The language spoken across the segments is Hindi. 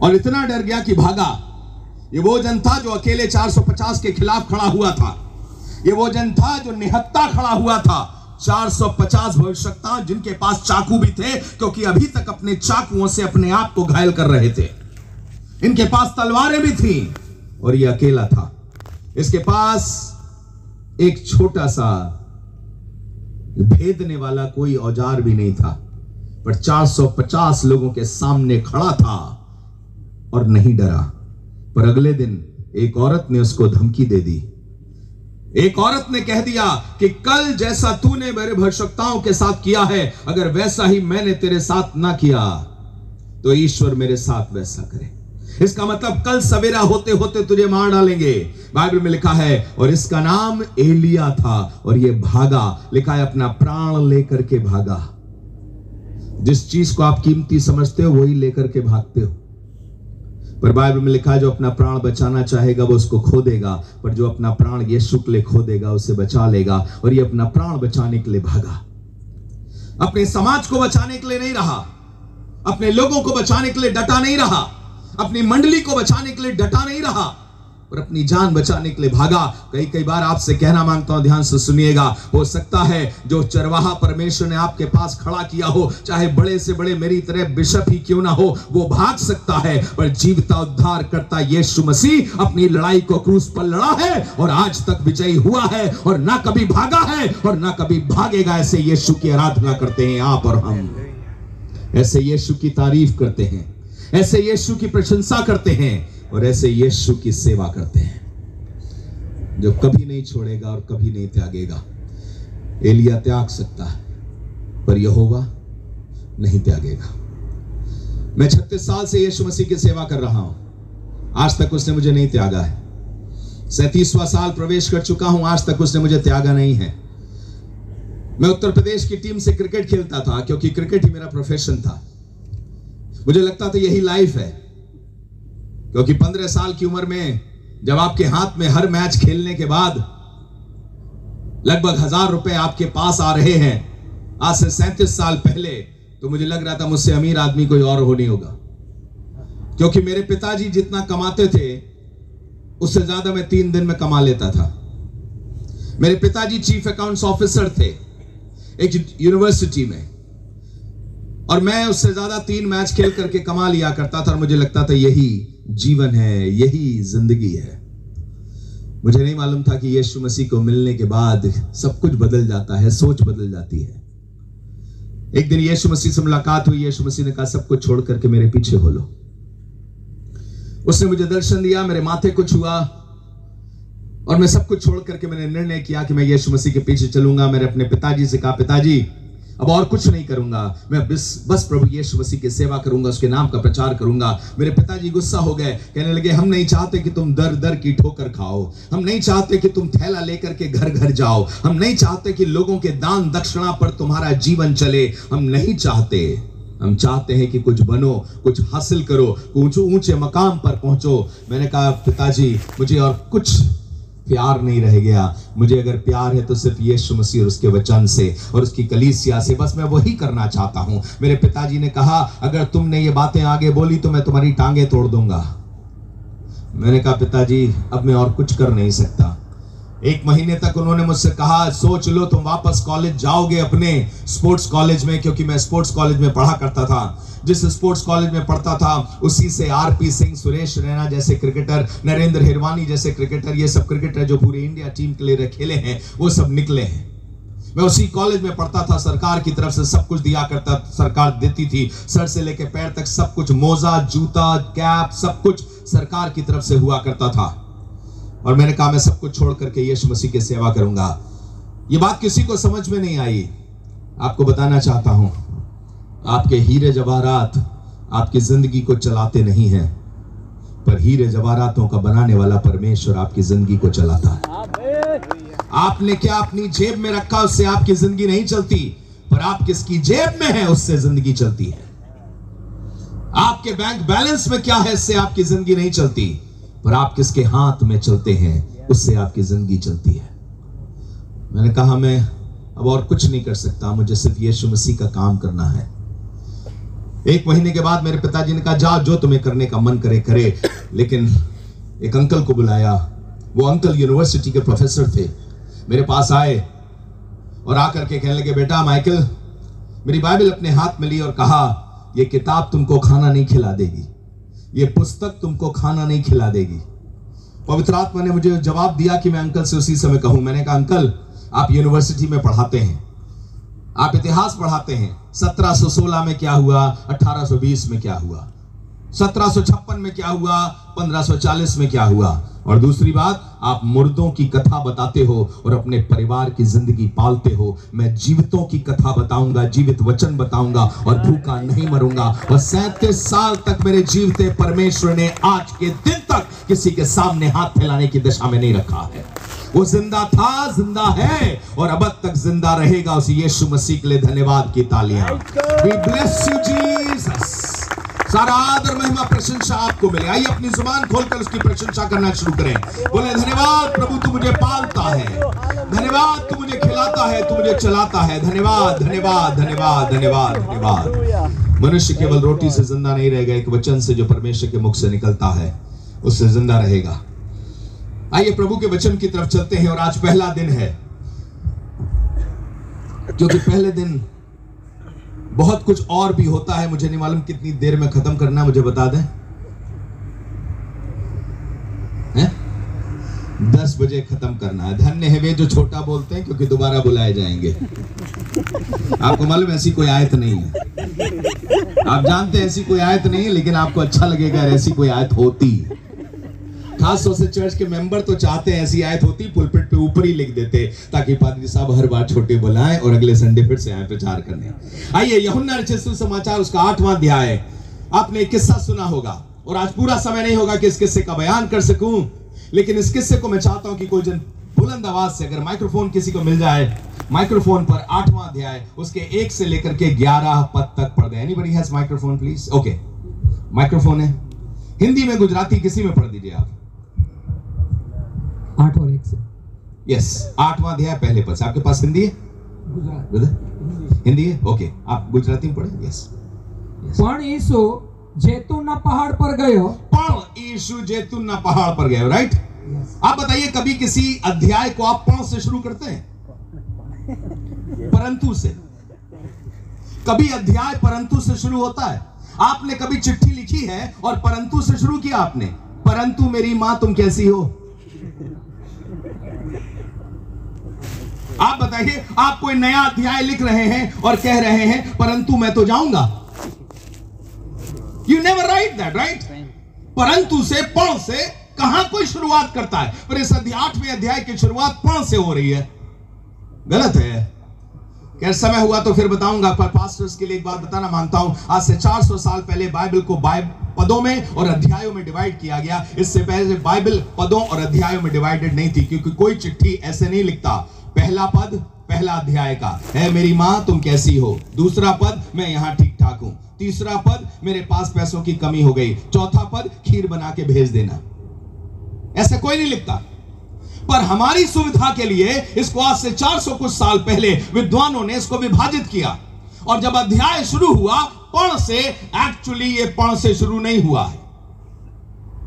और इतना डर गया कि भागा। ये वो जन था जो अकेले 450 के खिलाफ खड़ा हुआ था। ये वो जन था जो निहत्था खड़ा हुआ था। 450 भविष्यवक्ता जिनके पास चाकू भी थे, क्योंकि अभी तक अपने चाकुओं से अपने आप को घायल कर रहे थे। इनके पास तलवारें भी थी और ये अकेला था। इसके पास एक छोटा सा भेदने वाला कोई औजार भी नहीं था, पर 450 लोगों के सामने खड़ा था और नहीं डरा। पर अगले दिन एक औरत ने उसको धमकी दे दी। एक औरत ने कह दिया कि कल जैसा तूने मेरे भविष्यवक्ताओं के साथ किया है, अगर वैसा ही मैंने तेरे साथ ना किया तो ईश्वर मेरे साथ वैसा करे। इसका मतलब कल सवेरा होते होते तुझे मार डालेंगे। बाइबल में लिखा है और इसका नाम एलिया था और ये भागा, लिखा है अपना प्राण लेकर के भागा। जिस चीज को आप कीमती समझते हो वही लेकर के भागते हो। पर बाइबल में लिखा है जो अपना प्राण बचाना चाहेगा वो उसको खो देगा, पर जो अपना प्राण यीशु के लिए खो देगा उसे बचा लेगा। और ये अपना प्राण बचाने के लिए भागा। अपने समाज को बचाने के लिए नहीं रहा, अपने लोगों को बचाने के लिए डटा नहीं रहा, अपनी मंडली को बचाने के लिए डटा नहीं रहा, पर अपनी जान बचाने के लिए भागा। कई बार आपसे कहना मांगता हूं, ध्यान से सुनिएगा। हो सकता है जो चरवाहा परमेश्वर ने आपके पास खड़ा किया हो, चाहे बड़े से बड़े मेरी तरह बिशप ही क्यों ना हो, वो भाग सकता है, पर जीवता उद्धार करता यीशु मसीह अपनी लड़ाई को क्रूस पर लड़ा है और आज तक विजयी हुआ है और ना कभी भागा है और ना कभी भागेगा। ऐसे यीशु की आराधना करते हैं आप और हम, ऐसे यीशु की तारीफ करते हैं, ऐसे यीशु की प्रशंसा करते हैं और ऐसे यीशु की सेवा करते हैं जो कभी नहीं छोड़ेगा और कभी नहीं त्यागेगा। एलिया त्याग सकता है पर यहोवा नहीं त्यागेगा। मैं 36 साल से यीशु मसीह की सेवा कर रहा हूं, आज तक उसने मुझे नहीं त्यागा है। 37वां साल प्रवेश कर चुका हूं, आज तक उसने मुझे त्यागा नहीं है। मैं उत्तर प्रदेश की टीम से क्रिकेट खेलता था क्योंकि क्रिकेट ही मेरा प्रोफेशन था। मुझे लगता था यही लाइफ है, क्योंकि 15 साल की उम्र में जब आपके हाथ में हर मैच खेलने के बाद लगभग 1000 रुपए आपके पास आ रहे हैं, आज से 37 साल पहले, तो मुझे लग रहा था मुझसे अमीर आदमी कोई और हो नहीं होगा। क्योंकि मेरे पिताजी जितना कमाते थे उससे ज्यादा मैं 3 दिन में कमा लेता था। मेरे पिताजी चीफ अकाउंट्स ऑफिसर थे एक यूनिवर्सिटी में, और मैं उससे ज्यादा 3 मैच खेल करके कमा लिया करता था और मुझे लगता था यही जीवन है, यही जिंदगी है। मुझे नहीं मालूम था कि यीशु मसीह को मिलने के बाद सब कुछ बदल जाता है, सोच बदल जाती है। एक दिन यीशु मसीह से मुलाकात हुई। यीशु मसीह ने कहा सब कुछ छोड़ करके मेरे पीछे हो लो। उसने मुझे दर्शन दिया, मेरे माथे को छुआ और मैं सब कुछ छोड़ करके मैंने निर्णय किया कि मैं यीशु मसीह के पीछे चलूंगा। मैंने अपने पिताजी से कहा, पिताजी अब और कुछ नहीं करूंगा, मैं बस प्रभु यीशु मसीह की सेवा करूंगा, उसके नाम का प्रचार करूंगा। मेरे पिताजी गुस्सा हो गए, कहने लगे हम नहीं चाहते कि तुम दर दर की ठोकर खाओ, हम नहीं चाहते कि तुम थैला लेकर के घर घर जाओ, हम नहीं चाहते कि लोगों के दान दक्षिणा पर तुम्हारा जीवन चले, हम नहीं चाहते। हम चाहते हैं कि कुछ बनो, कुछ हासिल करो, ऊंचे मकाम पर पहुंचो। मैंने कहा पिताजी मुझे और कुछ प्यार नहीं रह गया, मुझे अगर प्यार है तो सिर्फ यीशु मसीह और उसके वचन से और उसकी कलीसिया से, बस मैं वही करना चाहता हूं। मेरे पिताजी ने कहा अगर तुमने ये बातें आगे बोली तो मैं तुम्हारी टांगे तोड़ दूंगा। मैंने कहा पिताजी अब मैं और कुछ कर नहीं सकता। 1 महीने तक उन्होंने मुझसे कहा सोच लो तुम वापस कॉलेज जाओगे अपने स्पोर्ट्स कॉलेज में, क्योंकि मैं स्पोर्ट्स कॉलेज में पढ़ा करता था। जिस स्पोर्ट्स कॉलेज में पढ़ता था उसी से आरपी सिंह, सुरेश रैना जैसे क्रिकेटर, नरेंद्र हिरवानी जैसे क्रिकेटर, ये सब क्रिकेटर जो पूरे इंडिया टीम के लिए खेले हैं वो सब निकले हैं। मैं उसी कॉलेज में पढ़ता था। सरकार की तरफ से सब कुछ दिया करता, सरकार देती थी, सर से लेकर पैर तक सब कुछ, मोजा, जूता, कैप, सब कुछ सरकार की तरफ से हुआ करता था। और मैंने कहा मैं सब कुछ छोड़ करके यीशु मसीह की सेवा करूंगा। ये बात किसी को समझ में नहीं आई। आपको बताना चाहता हूं, आपके हीरे जवाहरात आपकी जिंदगी को चलाते नहीं हैं, पर हीरे जवाहरातों का बनाने वाला परमेश्वर आपकी जिंदगी को चलाता है। आपने क्या अपनी जेब में रखा उससे आपकी जिंदगी नहीं चलती, पर आप किसकी जेब में है उससे जिंदगी चलती है। आपके बैंक बैलेंस में क्या है इससे आपकी जिंदगी नहीं चलती, पर आप किसके हाथ में चलते हैं उससे आपकी जिंदगी चलती है। मैंने कहा मैं अब और कुछ नहीं कर सकता, मुझे सिर्फ यीशु मसीह का काम करना है। 1 महीने के बाद मेरे पिताजी ने कहा जाओ, जो तुम्हें करने का मन करे करे। लेकिन एक अंकल को बुलाया। वो अंकल यूनिवर्सिटी के प्रोफेसर थे। मेरे पास आए और आकर के कहने लगे, बेटा माइकल, मेरी बाइबल अपने हाथ में ली और कहा, ये किताब तुमको खाना नहीं खिला देगी, ये पुस्तक तुमको खाना नहीं खिला देगी। पवित्र आत्मा ने मुझे जवाब दिया कि मैं अंकल से उसी समय कहूं। मैंने कहा, अंकल आप यूनिवर्सिटी में पढ़ाते हैं, आप इतिहास पढ़ाते हैं, 1716 में क्या हुआ, 1820 में क्या हुआ, 1756 में क्या हुआ, 1540 में क्या हुआ, और दूसरी बात, आप मुर्दों की कथा बताते हो और अपने परिवार की जिंदगी पालते हो। मैं जीवितों की कथा बताऊंगा, जीवित वचन बताऊंगा और भूखा नहीं मरूंगा। और 37 साल तक मेरे जीवते परमेश्वर ने आज के दिन तक किसी के सामने हाथ फैलाने की दशा में नहीं रखा है। वो जिंदा था, जिंदा है और अब तक जिंदा रहेगा। उस यीशु मसीह के लिए धन्यवाद की तालियां। We bless you Jesus। सारा आदर महिमा प्रशंसा आपको मिले। आइए अपनी जुबान खोलकर उसकी प्रशंसा करना शुरू करें। बोले, धन्यवाद प्रभु, तू मुझे पालता है, धन्यवाद तू मुझे खिलाता है, तू मुझे चलाता है, धन्यवाद धन्यवाद धन्यवाद धन्यवाद धन्यवाद। मनुष्य केवल रोटी से जिंदा नहीं रहेगा, एक वचन से जो परमेश्वर के मुख से निकलता है उससे जिंदा रहेगा। आइए प्रभु के वचन की तरफ चलते हैं। और आज पहला दिन है, क्योंकि पहले दिन बहुत कुछ और भी होता है। मुझे नहीं मालूम कितनी देर में खत्म करना है, मुझे बता दें। 10 बजे खत्म करना है। धन्य है वे जो छोटा बोलते हैं, क्योंकि दोबारा बुलाए जाएंगे। आपको मालूम ऐसी कोई आयत नहीं है, आप जानते हैं ऐसी कोई आयत नहीं है, लेकिन आपको अच्छा लगेगा ऐसी कोई आयत होती। खास तौर से चर्च के मेंबर तो चाहते हैं ऐसी आयत होती, पुलपिट पे ऊपर ही लिख देते, ताकि पादरी साहब हर बार छोटे बुलाएं और अगले संडे फिर से आए प्रचार करने। आइए यूहन्ना रचित सुसमाचार उसका 8वां अध्याय। आपने एक किस्सा सुना होगा और आज पूरा समय नहीं होगा कि इस किस्से का बयान कर सकूं, लेकिन इस किस्से को मैं चाहता हूं कि कोई जन बुलंद आवाज से, अगर माइक्रोफोन किसी को मिल जाए, माइक्रोफोन पर 8वां अध्याय उसके 1 से लेकर के 11 पद तक पढ़ दे। Anybody has microphone please? Okay, microphone है। हिंदी में, गुजराती किसी में पढ़ दीजिए आप। 8 और 1 से। यस, 8वां अध्याय पहले पद से। आपके पास हिंदी है? हिंदी है? ओके, आप गुजराती में पढ़े। यस। पण यीशु जैतूनना पहाड़ पर गयो। पण यीशु जैतूनना पहाड़ पर गयो, राइट? आप बताइए, कभी किसी अध्याय को आप पण से शुरू करते हैं? परंतु से। कभी अध्याय परंतु से शुरू होता है? आपने कभी चिट्ठी लिखी है और परंतु से शुरू किया आपने? परंतु मेरी मां तुम कैसी हो? आप बताइए, आप कोई नया अध्याय लिख रहे हैं और कह रहे हैं परंतु मैं तो जाऊंगा। You never write that, right? परंतु से, पण से कहां कोई शुरुआत करता है? पर इस 8वें अध्याय की शुरुआत पण से हो रही है। गलत है। क्या समय हुआ तो फिर बताऊंगा, पर पास्टर्स के लिए एक बात बताना मानता हूं। आज से 400 साल पहले बाइबल को पदों में और अध्यायों में डिवाइड किया गया। इससे पहले बाइबल पदों और अध्यायों में डिवाइडेड नहीं थी, क्योंकि कोई चिट्ठी ऐसे नहीं लिखता। पहला पद पहला अध्याय का है, मेरी मां तुम कैसी हो। दूसरा पद, मैं यहां ठीक ठाक हूं। तीसरा पद, मेरे पास पैसों की कमी हो गई। चौथा पद, खीर बना के भेज देना। ऐसा कोई नहीं लिखता। पर हमारी सुविधा के लिए इसको आज से 400 कुछ साल पहले विद्वानों ने इसको विभाजित किया। और जब अध्याय शुरू हुआ पण से, एक्चुअली ये पण से शुरू नहीं हुआ है।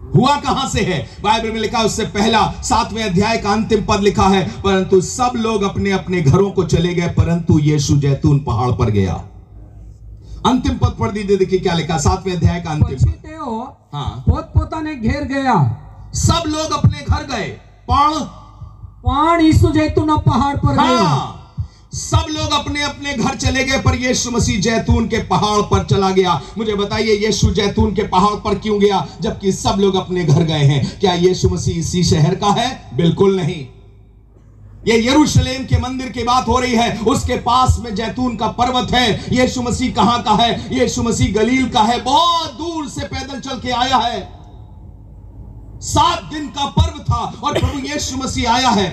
हुआ कहां से है? बाइबल में लिखा, उससे पहला 7वें अध्याय का अंतिम पद लिखा है, परंतु सब लोग अपने अपने घरों को चले गए, परंतु यीशु जैतून पहाड़ पर गया। अंतिम पद पढ़ दीजिए, देखिए क्या लिखा 7वें अध्याय का अंतिम पद। हाँ, पोतपोताने घेर गया। सब लोग अपने घर गए, पण यीशु जैतूनना पहाड़ पर गया। हाँ, सब लोग अपने अपने घर चले गए, पर यीशु मसीह जैतून के पहाड़ पर चला गया। मुझे बताइए, यीशु जैतून के पहाड़ पर क्यों गया जबकि सब लोग अपने घर गए हैं? क्या यीशु मसीह इसी शहर का है? बिल्कुल नहीं। ये यरूशलेम के मंदिर की बात हो रही है। उसके पास में जैतून का पर्वत है। यीशु मसीह कहां का है? यीशु मसीह गलील का है। बहुत दूर से पैदल चल के आया है। 7 दिन का पर्व था और प्रभु यीशु मसीह आया है।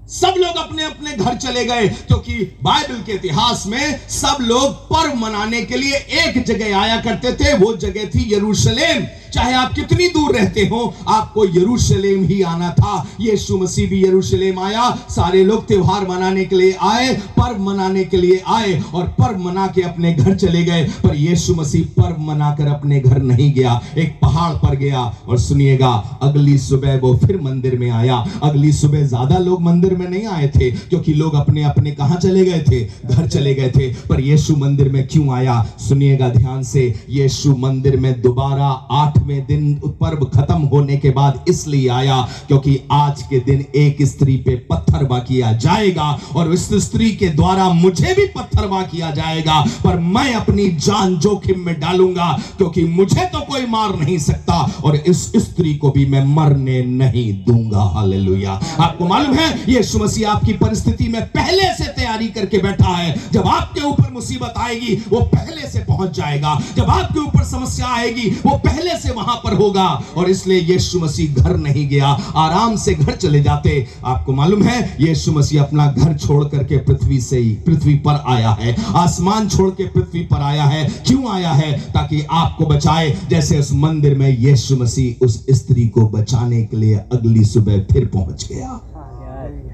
सब लोग अपने अपने घर चले गए, क्योंकि बाइबल के इतिहास में सब लोग पर्व मनाने के लिए एक जगह आया करते थे। वो जगह थी यरूशलेम। चाहे आप कितनी दूर रहते हो, आपको यरूशलेम ही आना था। यीशु मसीह भी यरूशलेम आया। सारे लोग त्योहार मनाने के लिए आए, पर्व मनाने के लिए आए और पर्व मना के अपने घर चले गए। पर यीशु मसीह पर्व मनाकर अपने घर नहीं गया, एक पहाड़ पर गया। और सुनिएगा, अगली सुबह वो फिर मंदिर में आया। अगली सुबह ज्यादा लोग मंदिर में नहीं आए थे, क्योंकि लोग अपने अपने कहां चले गए थे, घर चले गए थे। पर यीशु मंदिर में क्यों आया? सुनिएगा ध्यान से, यीशु मंदिर में दोबारा 8वें दिन पर्व खत्म होने के बाद इसलिए आया, क्योंकि आज के दिन एक स्त्री पे पत्थरबाह किया जाएगा और उस स्त्री के द्वारा मुझे भी पत्थरबाह किया जाएगा। पर मैं अपनी जान जोखिम में डालूंगा, क्योंकि मुझे तो कोई मार नहीं सकता और इस स्त्री को भी मैं मरने नहीं दूंगा। हालेलुया। आपको मालूम है, यीशु मसीह आपकी परिस्थिति में पहले से तैयारी करके बैठा है। जब आपके ऊपर मुसीबत आएगी, वो पहले से पहुंच जाएगा। जब आपके ऊपर समस्या आएगी, वो पहले से वहां पर होगा। और इसलिए यीशु मसीह घर नहीं गया, आराम से घर चले जाते। आपको मालूम है, यीशु मसीह अपना घर छोड़ करके पृथ्वी पर आया है, आसमान छोड़ के पृथ्वी पर आया है। क्यों आया है? ताकि आपको बचाए। जैसे उस मंदिर में यीशु मसीह उस स्त्री को बचाने के लिए अगली सुबह फिर पहुंच गया।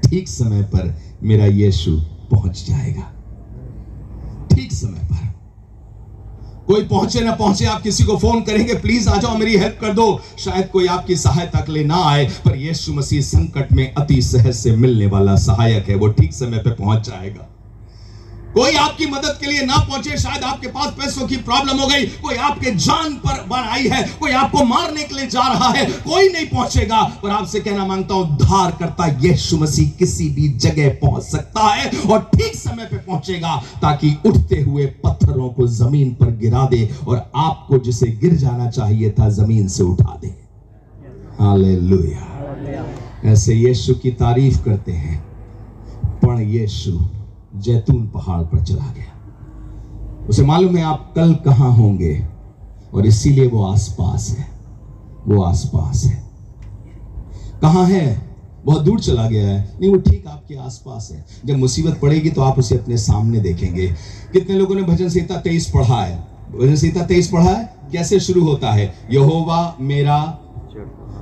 ठीक समय पर मेरा यीशु पहुंच जाएगा। ठीक समय पर। कोई पहुंचे ना पहुंचे, आप किसी को फोन करेंगे, प्लीज आ जाओ, मेरी हेल्प कर दो। शायद कोई आपकी सहायता के लिए ना आए, पर यीशु मसीह संकट में अति सहज से मिलने वाला सहायक है। वो ठीक समय पे पहुंच जाएगा। कोई आपकी मदद के लिए ना पहुंचे, शायद आपके पास पैसों की प्रॉब्लम हो गई, कोई आपके जान पर बनाई है, कोई आपको मारने के लिए जा रहा है, कोई नहीं पहुंचेगा। पर आपसे कहना मांगता हूं, उद्धार करता यीशु मसीह किसी भी जगह पहुंच सकता है और ठीक समय पे पहुंचेगा, ताकि उठते हुए पत्थरों को जमीन पर गिरा दे और आपको जिसे गिर जाना चाहिए था जमीन से उठा दे। हालेलुया। ऐसे यीशु की तारीफ करते हैं। पण यीशु जैतून पहाड़ पर चला गया। उसे मालूम है आप कल कहां होंगे, और इसीलिए वो आसपास है। वो आसपास है। कहां है? बहुत दूर चला गया है। नहीं, वो ठीक आपके आसपास है। जब मुसीबत पड़ेगी तो आप उसे अपने सामने देखेंगे। कितने लोगों ने भजन संहिता 23 पढ़ा है? भजन संहिता 23 पढ़ा है? कैसे शुरू होता है? यहोवा मेरा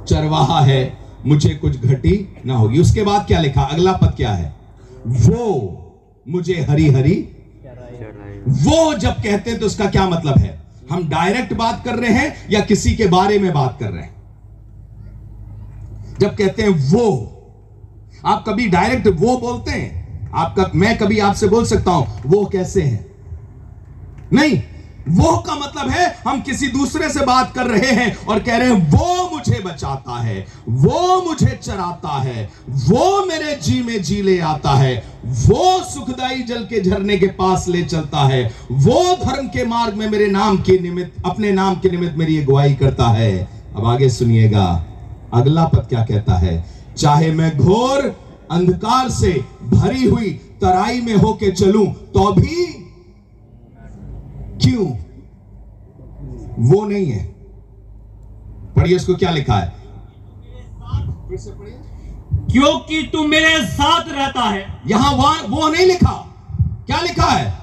चरवाहा है, मुझे कुछ घटी ना होगी। उसके बाद क्या लिखा? अगला पद क्या है? वो मुझे हरी हरी। वो जब कहते हैं तो उसका क्या मतलब है? हम डायरेक्ट बात कर रहे हैं या किसी के बारे में बात कर रहे हैं? जब कहते हैं वो, आप कभी डायरेक्ट वो बोलते हैं? मैं कभी आपसे बोल सकता हूं वो कैसे हैं? नहीं, वो का मतलब है हम किसी दूसरे से बात कर रहे हैं और कह रहे हैं वो मुझे बचाता है, वो मुझे चराता है, वो मेरे जी में जी ले आता है, वो सुखदाई जल के झरने के पास ले चलता है, वो धर्म के मार्ग में मेरे नाम के निमित्त, अपने नाम के निमित्त मेरी अगुवाई करता है। अब आगे सुनिएगा, अगला पद क्या कहता है? चाहे मैं घोर अंधकार से भरी हुई तराई में होके चलूं तो भी, क्यों? वो नहीं है। पढ़िए उसको, क्या लिखा है? क्योंकि तू मेरे साथ रहता है। यहां वो नहीं लिखा। क्या लिखा है?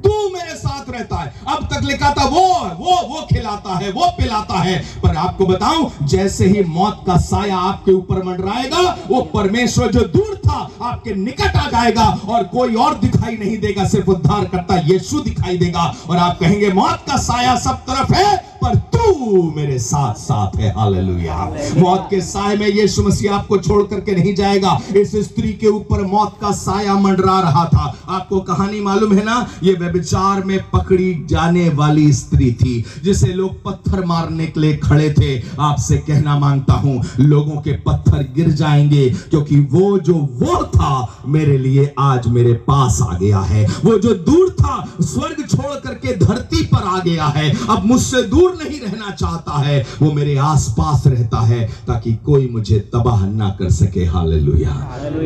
तू मेरे साथ रहता है। अब तक लिखा था वो खिलाता है, वो पिलाता है। पर आपको बताऊं, जैसे ही मौत का साया आपके ऊपर मंडराएगा, वो परमेश्वर जो दूर था आपके निकट आ जाएगा और कोई और दिखाई नहीं देगा, सिर्फ उद्धार करता यीशु दिखाई देगा। और आप कहेंगे मौत का साया सब तरफ है, पर तू मेरे साथ साथ है। हालेलुया। मौत के साए में यीशु मसीह आपको छोड़ करके नहीं जाएगा। इस स्त्री के ऊपर मौत का साया मंडरा रहा था। आपको कहानी मालूम है ना? ये व्यभिचार में पकड़ी जाने वाली स्त्री थी, जिसे लोग पत्थर मारने के लिए खड़े थे। आपसे कहना मांगता हूं, लोगों के पत्थर गिर जाएंगे, क्योंकि वो जो वो था मेरे लिए आज मेरे पास आ गया है। वो जो दूर था स्वर्ग छोड़ करके धरती पर आ गया है। अब मुझसे दूर नहीं रहना चाहता है, वो मेरे आसपास रहता है, ताकि कोई मुझे तबाह ना कर सके। हालेलुया।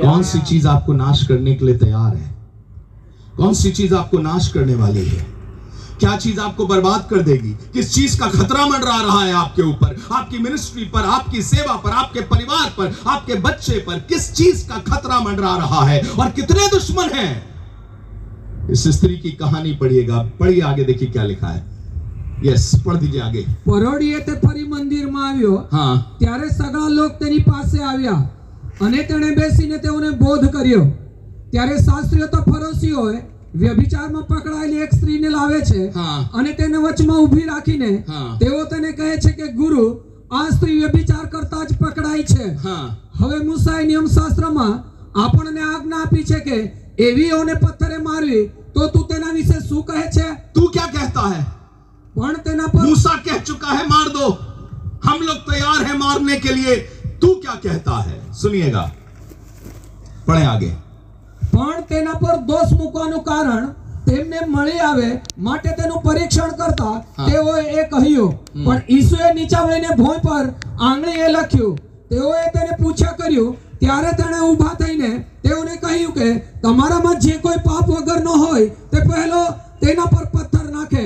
कौन सी चीज आपको नाश करने के लिए तैयार है? कौन सी चीज आपको नाश करने वाली है? क्या चीज आपको बर्बाद कर देगी? किस चीज का खतरा मंडरा रहा है आपके ऊपर, आपकी मिनिस्ट्री पर, आपकी सेवा पर, आपके परिवार पर, आपके बच्चे पर? किस चीज का खतरा मंडरा रहा है और कितने दुश्मन हैं? इस स्त्री की कहानी पढ़िएगा, पढ़िए आगे, देखिए क्या लिखा है। यस, पढ़ दीजिए आगे। પરોઢીએ તે ફરી મંદિરમાં આવ્યો, हाँ, ત્યારે સગળા લોક તેની પાસે આવ્યા અને તેણે બેસીને તેઓને બોધ કર્યો। ત્યારે શાસ્ત્રીઓ તો ફરોશીઓએ વ્યભિચારમાં પકડાયેલી એક સ્ત્રીને લાવે છે हाँ, અને તેને વચમાં ઊભી રાખીને हाँ, તેઓ તેને કહે છે કે ગુરુ, આ સ્ત્રી વ્યભિચાર કરતા જ પકડાઈ છે। हाँ, હવે મૂસાએ નિયમશાસ્ત્રમાં આપણને આજ્ઞા આપી છે કે એવીઓને પથ્થરે મારવી, તો તું તેના વિશે શું કહે છે? तू क्या कहता है? પણ તેના પર मूसा कह चुका है मार दो, हम लोग तैयार हैं मारने के लिए, तू क्या कहता है? सुनिएगा, पढ़े आगे। પણ તેના પર દોષ મૂકવાનું કારણ તેમને મળી આવે માટે તેનું પરીક્ષણ કરતા તેઓએ એ કહ્યું, પણ ઈસુએ નીચા વળીને ભોંય પર આંગળીએ લખ્યું। તેઓએ તેને પૂછ્યા કર્યું, ત્યારે તેણે ઊભા થઈને તેઓને કહ્યું કે તમારામાં જે કોઈ પાપ વગરનો હોય તે પહેલો તેના પર પથ્થર નાખે।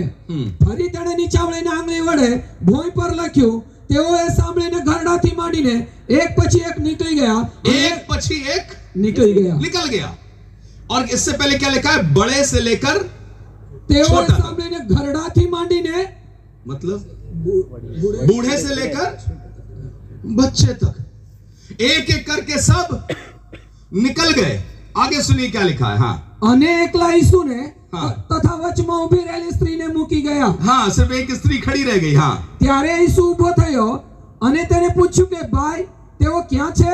ફરી તેણે નીચા વળીને આંગળી વડે ભોંય પર લખ્યું। તેઓએ સાંભળીને ઘરડાથી માંડીને એક પછી એક નીકળી ગયા, एक पछी एक નીકળી ગયા। निकल गया। और इससे पहले क्या लिखा है? बड़े से लेकर, તેઓએ छोटा। સાંભળીને ઘરડાથી માંડીને मतलब बूढ़े से लेकर बच्चे तक, एक एक करके सब निकल गए। आगे सुनिए क्या लिखा है। हाँ, અને એકલા ઈસુને હા। તથા વચમાં ઊભી રહેલી સ્ત્રીને મૂકી ગયા। हाँ, सिर्फ एक स्त्री खड़ी रह गई। हाँ, ત્યારે ઈસુ ઊભો થયો અને તેને પૂછ્યું કે ભાઈ, તેઓ ક્યાં છે?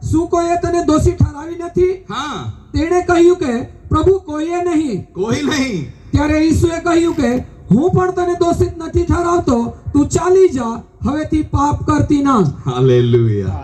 શું કોઈએ તને દોષી ઠરાવી નથી? हाँ, તેણે કહ્યું કે પ્રભુ, કોઈએ નહીં। कोई नहीं। ત્યારે ઈસુએ કહ્યું કે હું પણ તને દોષિત નથી ઠરાવતો, તું ચાલી જા, હવેથી પાપ કરતી ના। हालेलुया।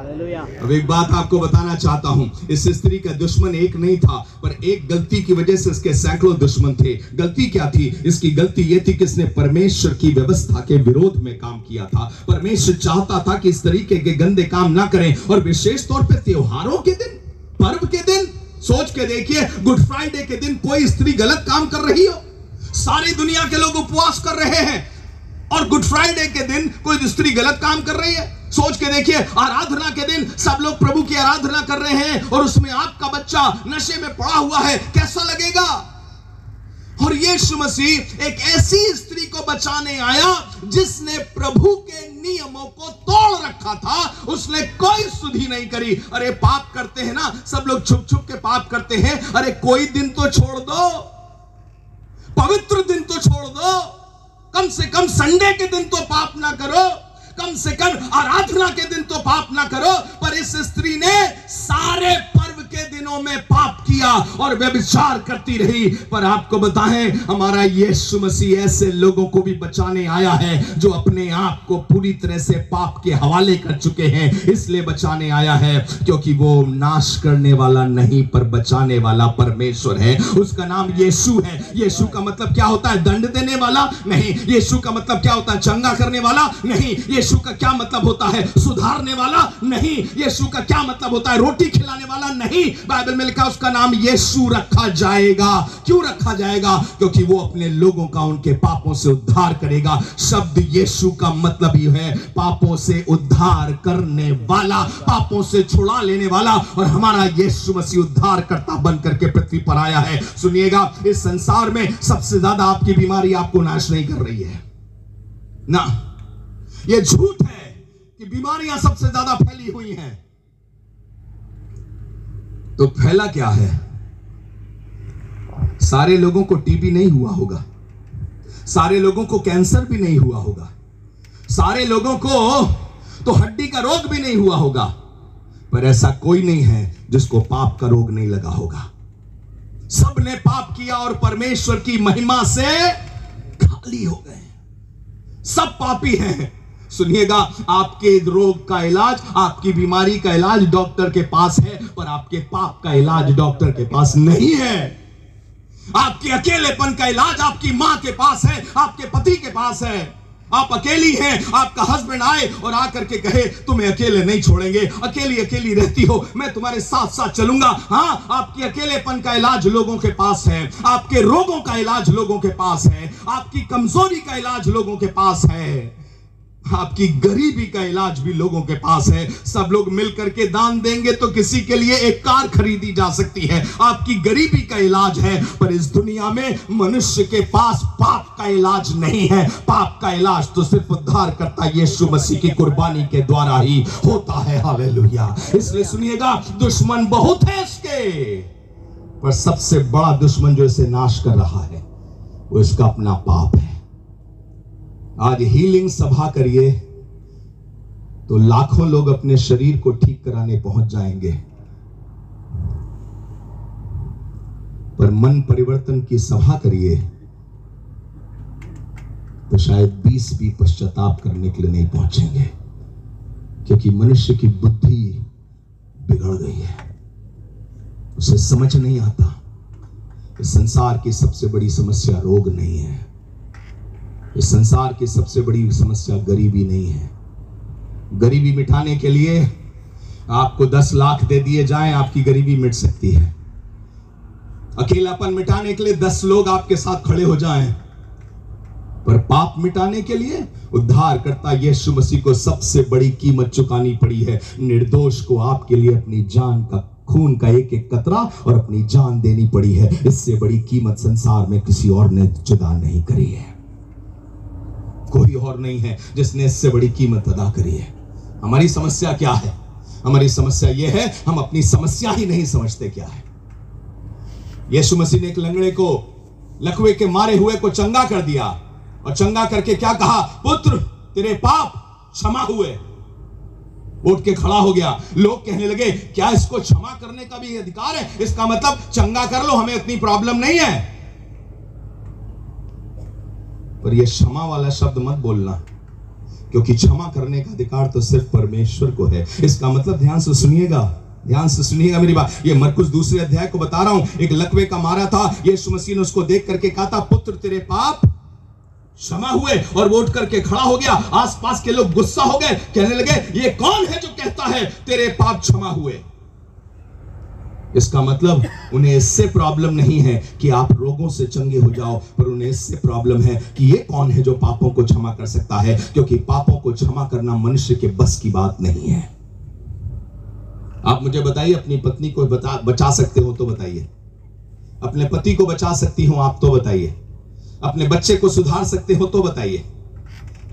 अब एक बात आपको बताना चाहता हूं, इस स्त्री का दुश्मन एक नहीं था, पर एक गलती की वजह से इसके सैकड़ों दुश्मन थे। गलती क्या थी? इसकी गलती यह थी कि इसने परमेश्वर की व्यवस्था के विरोध में काम किया था। परमेश्वर चाहता था कि इस तरीके के गंदे काम ना करें, और विशेष तौर पे त्योहारों के दिन, पर्व के दिन। सोच के देखिए, गुड फ्राइडे के दिन कोई स्त्री गलत काम कर रही हो, सारी दुनिया के लोग उपवास कर रहे हैं, और गुड फ्राइडे के दिन कोई स्त्री गलत काम कर रही है। सोच के देखिए, आराधना के दिन सब लोग प्रभु की आराधना कर रहे हैं, और उसमें आपका बच्चा नशे में पड़ा हुआ है, कैसा लगेगा? और यीशु मसीह एक ऐसी स्त्री को बचाने आया जिसने प्रभु के नियमों को तोड़ रखा था। उसने कोई सुधि नहीं करी। अरे पाप करते हैं ना सब लोग, छुप छुप के पाप करते हैं। अरे कोई दिन तो छोड़ दो, पवित्र दिन तो छोड़ दो, कम से कम संडे के दिन तो पाप ना करो, कम से कम आराधना के दिन तो पाप ना करो। पर इस स्त्री ने सारे पर्व के दिनों में पाप किया और व्यभिचार करती रही। पर आपको बताएं, हमारा यीशु मसीह ऐसे लोगों को भी बचाने आया है जो अपने आप को पूरी तरह से पाप के हवाले कर चुके हैं। इसलिए बचाने आया है क्योंकि वो नाश करने वाला नहीं, पर बचाने वाला परमेश्वर है। उसका नाम यीशु है। यीशु का मतलब क्या होता है? दंड देने वाला नहीं। यीशु का मतलब क्या होता है? चंगा करने वाला नहीं। यीशु का क्या मतलब होता है? सुधारने वाला नहीं। यीशु का क्या मतलब होता है? रोटी खिलाने वाला नहीं। बाइबल में लिखा उसका नाम यीशु रखा जाएगा। क्यों रखा जाएगा? क्योंकि वो अपने लोगों का उनके पापों से उद्धार करेगा। शब्द यीशु का मतलब ही है पापों से उद्धार करने वाला, पापों से छुड़ा लेने वाला। और हमारा यीशु मसीह उद्धार करता बनकर के पृथ्वी पर आया है। सुनिएगा, इस संसार में सबसे ज्यादा आपकी बीमारी आपको नाश नहीं कर रही है ना। यह झूठ है कि बीमारियां सबसे ज्यादा फैली हुई हैं। तो फैला क्या है? सारे लोगों को टीबी नहीं हुआ होगा, सारे लोगों को कैंसर भी नहीं हुआ होगा, सारे लोगों को तो हड्डी का रोग भी नहीं हुआ होगा, पर ऐसा कोई नहीं है जिसको पाप का रोग नहीं लगा होगा। सबने पाप किया और परमेश्वर की महिमा से खाली हो गए। सब पापी हैं। सुनिएगा, आपके रोग का इलाज, आपकी बीमारी का इलाज डॉक्टर के पास है, पर आपके पाप का इलाज डॉक्टर के पास नहीं है। आपके अकेलेपन का इलाज आपकी मां के पास है, आपके पति के पास है, आप अकेली हैं, आपका हस्बैंड आए और आकर के कहे तुम्हें अकेले नहीं छोड़ेंगे, अकेली अकेली रहती हो, मैं तुम्हारे साथ साथ चलूंगा। हाँ, आपकी अकेलेपन का इलाज लोगों के पास है, आपके रोगों का इलाज लोगों के पास है, आपकी कमजोरी का इलाज लोगों के पास है, आपकी गरीबी का इलाज भी लोगों के पास है। सब लोग मिलकर के दान देंगे तो किसी के लिए एक कार खरीदी जा सकती है, आपकी गरीबी का इलाज है। पर इस दुनिया में मनुष्य के पास पाप का इलाज नहीं है। पाप का इलाज तो सिर्फ उद्धारकर्ता यीशु मसीह की कुर्बानी के द्वारा ही होता है। हालेलुया। इसलिए सुनिएगा, दुश्मन बहुत है इसके, पर सबसे बड़ा दुश्मन जो इसे नाश कर रहा है वो इसका अपना पाप है। आज हीलिंग सभा करिए तो लाखों लोग अपने शरीर को ठीक कराने पहुंच जाएंगे, पर मन परिवर्तन की सभा करिए तो शायद 20 भी पश्चाताप करने के लिए नहीं पहुंचेंगे, क्योंकि मनुष्य की बुद्धि बिगड़ गई है, उसे समझ नहीं आता कि संसार की सबसे बड़ी समस्या रोग नहीं है, इस संसार की सबसे बड़ी समस्या गरीबी नहीं है। गरीबी मिटाने के लिए आपको 10 लाख दे दिए जाएं, आपकी गरीबी मिट सकती है। अकेलापन मिटाने के लिए 10 लोग आपके साथ खड़े हो जाएं, पर पाप मिटाने के लिए उद्धारकर्ता यीशु मसीह को सबसे बड़ी कीमत चुकानी पड़ी है। निर्दोष को आपके लिए अपनी जान का, खून का एक एक कतरा और अपनी जान देनी पड़ी है। इससे बड़ी कीमत संसार में किसी और ने जुदा नहीं करी है, कोई और नहीं है जिसने इससे बड़ी कीमत अदा करी है। हमारी समस्या क्या है? हमारी समस्या यह है, हम अपनी समस्या ही नहीं समझते क्या है। यीशु मसीह ने एक लंगड़े को, लकवे के मारे हुए को चंगा कर दिया, और चंगा करके क्या कहा? पुत्र, तेरे पाप क्षमा हुए। उठ के खड़ा हो गया। लोग कहने लगे, क्या इसको क्षमा करने का भी अधिकार है? इसका मतलब चंगा कर लो, हमें इतनी प्रॉब्लम नहीं है। पर यह क्षमा वाला शब्द मत बोलना, क्योंकि क्षमा करने का अधिकार तो सिर्फ परमेश्वर को है। इसका मतलब, ध्यान से सुनिएगा, ध्यान से सुनिएगा मेरी बात। ये मरकुस 2 अध्याय को बता रहा हूं। एक लकवे का मारा था, यीशु मसीह ने उसको देख करके कहा था, पुत्र तेरे पाप क्षमा हुए, और वो उठ करके खड़ा हो गया। आसपास के लोग गुस्सा हो गए, कहने लगे, ये कौन है जो कहता है तेरे पाप क्षमा हुए? इसका मतलब उन्हें इससे प्रॉब्लम नहीं है कि आप रोगों से चंगे हो जाओ, पर उन्हें इससे प्रॉब्लम है कि ये कौन है जो पापों को क्षमा कर सकता है, क्योंकि पापों को क्षमा करना मनुष्य के बस की बात नहीं है। आप मुझे बताइए, अपनी पत्नी को बचा सकते हो तो बताइए, अपने पति को बचा सकती हो आप तो बताइए, अपने बच्चे को सुधार सकते हो तो बताइए,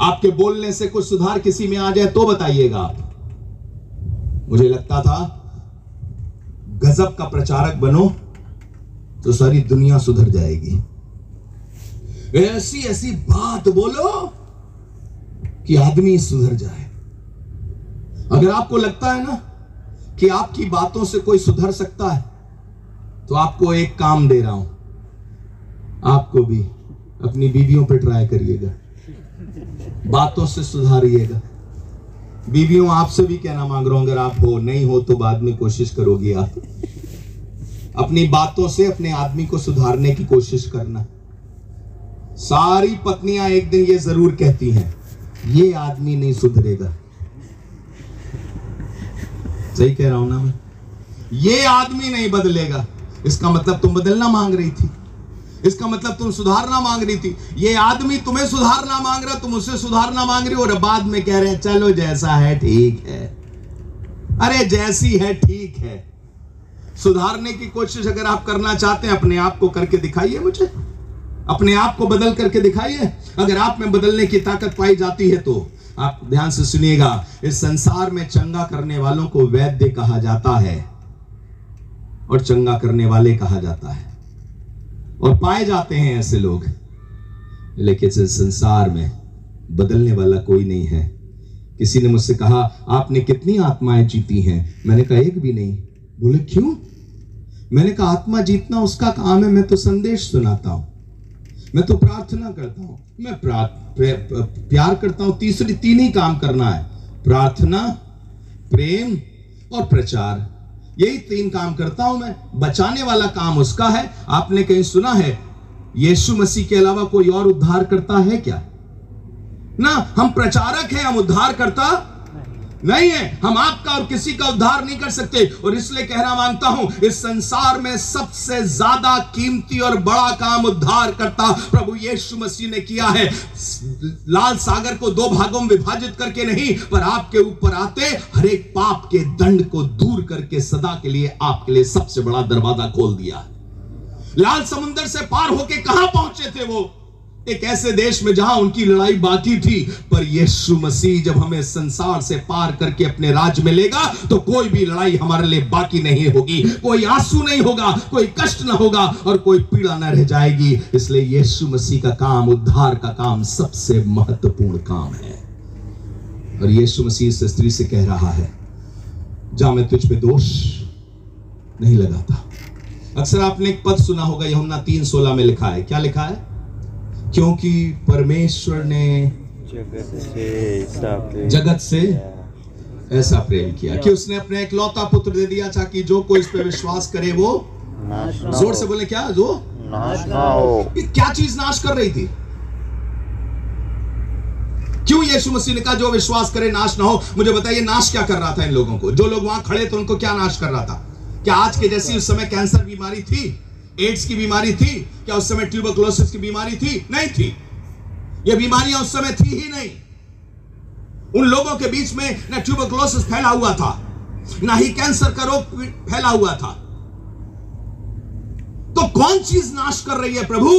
आपके बोलने से कुछ सुधार किसी में आ जाए तो बताइएगा आप। मुझे लगता था गजब का प्रचारक बनो तो सारी दुनिया सुधर जाएगी। ऐसी ऐसी बात बोलो कि आदमी सुधर जाए। अगर आपको लगता है ना कि आपकी बातों से कोई सुधर सकता है, तो आपको एक काम दे रहा हूं, आपको भी अपनी बीवियों पे ट्राई करिएगा, बातों से सुधारिएगा। बीवियों, आपसे भी कहना मांग रहा हूं, अगर आप हो, नहीं हो तो बाद में कोशिश करोगी आप, अपनी बातों से अपने आदमी को सुधारने की कोशिश करना। सारी पत्नियां एक दिन ये जरूर कहती हैं, ये आदमी नहीं सुधरेगा। सही कह रहा हूं ना मैं? ये आदमी नहीं बदलेगा। इसका मतलब तुम बदलना मांग रही थी, इसका मतलब तुम सुधारना मांग रही थी। ये आदमी तुम्हें सुधारना मांग रहा, तुम उससे सुधारना मांग रही हो, और बाद में कह रहे हैं चलो जैसा है ठीक है। अरे जैसी है ठीक है। सुधारने की कोशिश अगर आप करना चाहते हैं, अपने आप को करके दिखाइए, मुझे अपने आप को बदल करके दिखाइए। अगर आप में बदलने की ताकत पाई जाती है तो आप ध्यान से सुनिएगा, इस संसार में चंगा करने वालों को वैद्य कहा जाता है और चंगा करने वाले कहा जाता है, और पाए जाते हैं ऐसे लोग, लेकिन इस संसार में बदलने वाला कोई नहीं है। किसी ने मुझसे कहा, आपने कितनी आत्माएं जीती हैं? मैंने कहा एक भी नहीं। बोले क्यों? मैंने कहा आत्मा जीतना उसका काम है, मैं तो संदेश सुनाता हूं, मैं तो प्रार्थना करता हूं, मैं प्यार करता हूं। तीन ही काम करना है, प्रार्थना, प्रेम और प्रचार, यही 3 काम करता हूं मैं। बचाने वाला काम उसका है। आपने कहीं सुना है यीशु मसीह के अलावा कोई और उद्धार करता है क्या? ना हम प्रचारक हैं, हम उद्धारकर्ता नहीं है। हम आपका और किसी का उद्धार नहीं कर सकते। और इसलिए कहना मांगता हूं, इस संसार में सबसे ज्यादा कीमती और बड़ा काम उद्धार करता प्रभु यीशु मसीह ने किया है। लाल सागर को दो भागों में विभाजित करके नहीं, पर आपके ऊपर आते हर एक पाप के दंड को दूर करके सदा के लिए आपके लिए सबसे बड़ा दरवाजा खोल दिया। लाल समुद्र से पार होके कहां पहुंचे थे वो? एक ऐसे देश में जहां उनकी लड़ाई बाकी थी। पर यीशु मसीह जब हमें संसार से पार करके अपने राज्य में लेगा तो कोई भी लड़ाई हमारे लिए बाकी नहीं होगी, कोई आंसू नहीं होगा, कोई कष्ट ना होगा और कोई पीड़ा ना रह जाएगी। इसलिए यीशु मसीह का काम, उद्धार का काम सबसे महत्वपूर्ण काम है। और यीशु मसीह इस स्त्री से कह रहा है, जा मैं तुझ पे दोष नहीं लगाता। अक्सर आपने एक पद सुना होगा, यूहन्ना 3:16 में लिखा है, क्या लिखा है? क्योंकि परमेश्वर ने जगत से ऐसा प्रेम किया कि उसने अपने इकलौता पुत्र दे दिया ताकि जो कोई इस पे विश्वास करे वो जोर से बोले, क्या? जो नाश ना हो। क्या चीज नाश कर रही थी? क्यों यीशु मसीह ने कहा जो विश्वास करे नाश ना हो? मुझे बताइए, नाश क्या कर रहा था इन लोगों को? जो लोग वहां खड़े थे उनको क्या नाश कर रहा था? क्या आज के जैसी उस समय कैंसर बीमारी थी, एड्स की बीमारी थी? क्या उस समय ट्यूबरकुलोसिस की बीमारी थी? नहीं थी। ये बीमारियां उस समय थी ही नहीं। उन लोगों के बीच में ना ट्यूबरकुलोसिस फैला हुआ था, ना ही कैंसर का रोग फैला हुआ था। तो कौन चीज नाश कर रही है प्रभु?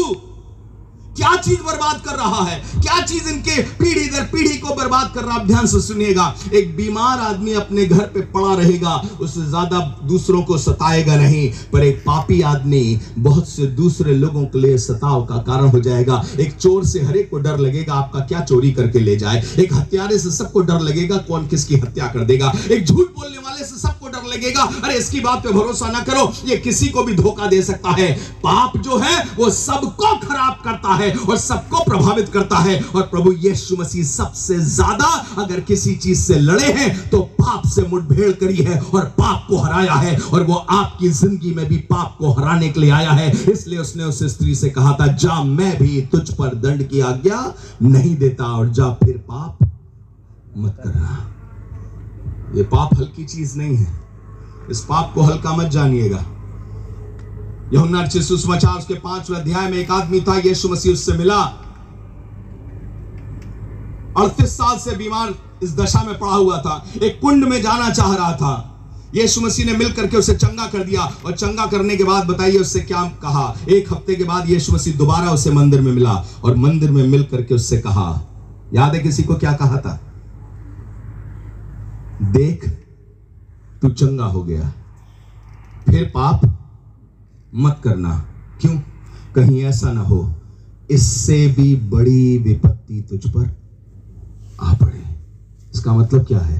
क्या चीज बर्बाद कर रहा है? क्या चीज इनके पीढ़ी दर पीढ़ी को बर्बाद कर रहा है? ध्यान से सुनिएगा। एक बीमार आदमी अपने घर पे पड़ा रहेगा, उससे ज्यादा दूसरों को सताएगा नहीं, पर एक पापी आदमी बहुत से दूसरे लोगों के लिए सताव का कारण हो जाएगा। एक चोर से हर एक को डर लगेगा आपका क्या चोरी करके ले जाए। एक हत्यारे से सबको डर लगेगा कौन किसकी हत्या कर देगा। एक झूठ बोलने वाले से सबको डर लगेगा, अरे इसकी बात पे भरोसा ना करो, ये किसी को भी धोखा दे सकता है। पाप जो है वो सबको खराब करता है और सबको प्रभावित करता है। और प्रभु यीशु मसीह सबसे ज्यादा अगर किसी चीज से लड़े हैं तो पाप से मुठभेड़ करी है और पाप को हराया है। और वो आपकी जिंदगी में भी पाप को हराने के लिए आया है। इसलिए उसने उस स्त्री से कहा था, जा मैं भी तुझ पर दंड की आज्ञा नहीं देता, और जा फिर पाप मत करना। ये पाप हल्की चीज नहीं है, इस पाप को हल्का मत जानिएगा। यूहन्ना सुसमाचार उसके 5वें अध्याय में एक आदमी था, यीशु मसीह उससे मिला। 38 साल से बीमार इस दशा में पड़ा हुआ था, एक कुंड में जाना चाह रहा था। यीशु मसीह ने मिल करके उसे चंगा कर दिया। और चंगा करने के बाद बताइए उससे क्या कहा? एक हफ्ते के बाद यीशु मसीह दोबारा उसे मंदिर में मिला और मंदिर में मिल करके उससे कहा, याद है किसी को क्या कहा था? देख तू चंगा हो गया, फिर पाप मत करना। क्यों? कहीं ऐसा ना हो इससे भी बड़ी विपत्ति तुझ पर आ पड़े। इसका मतलब क्या है?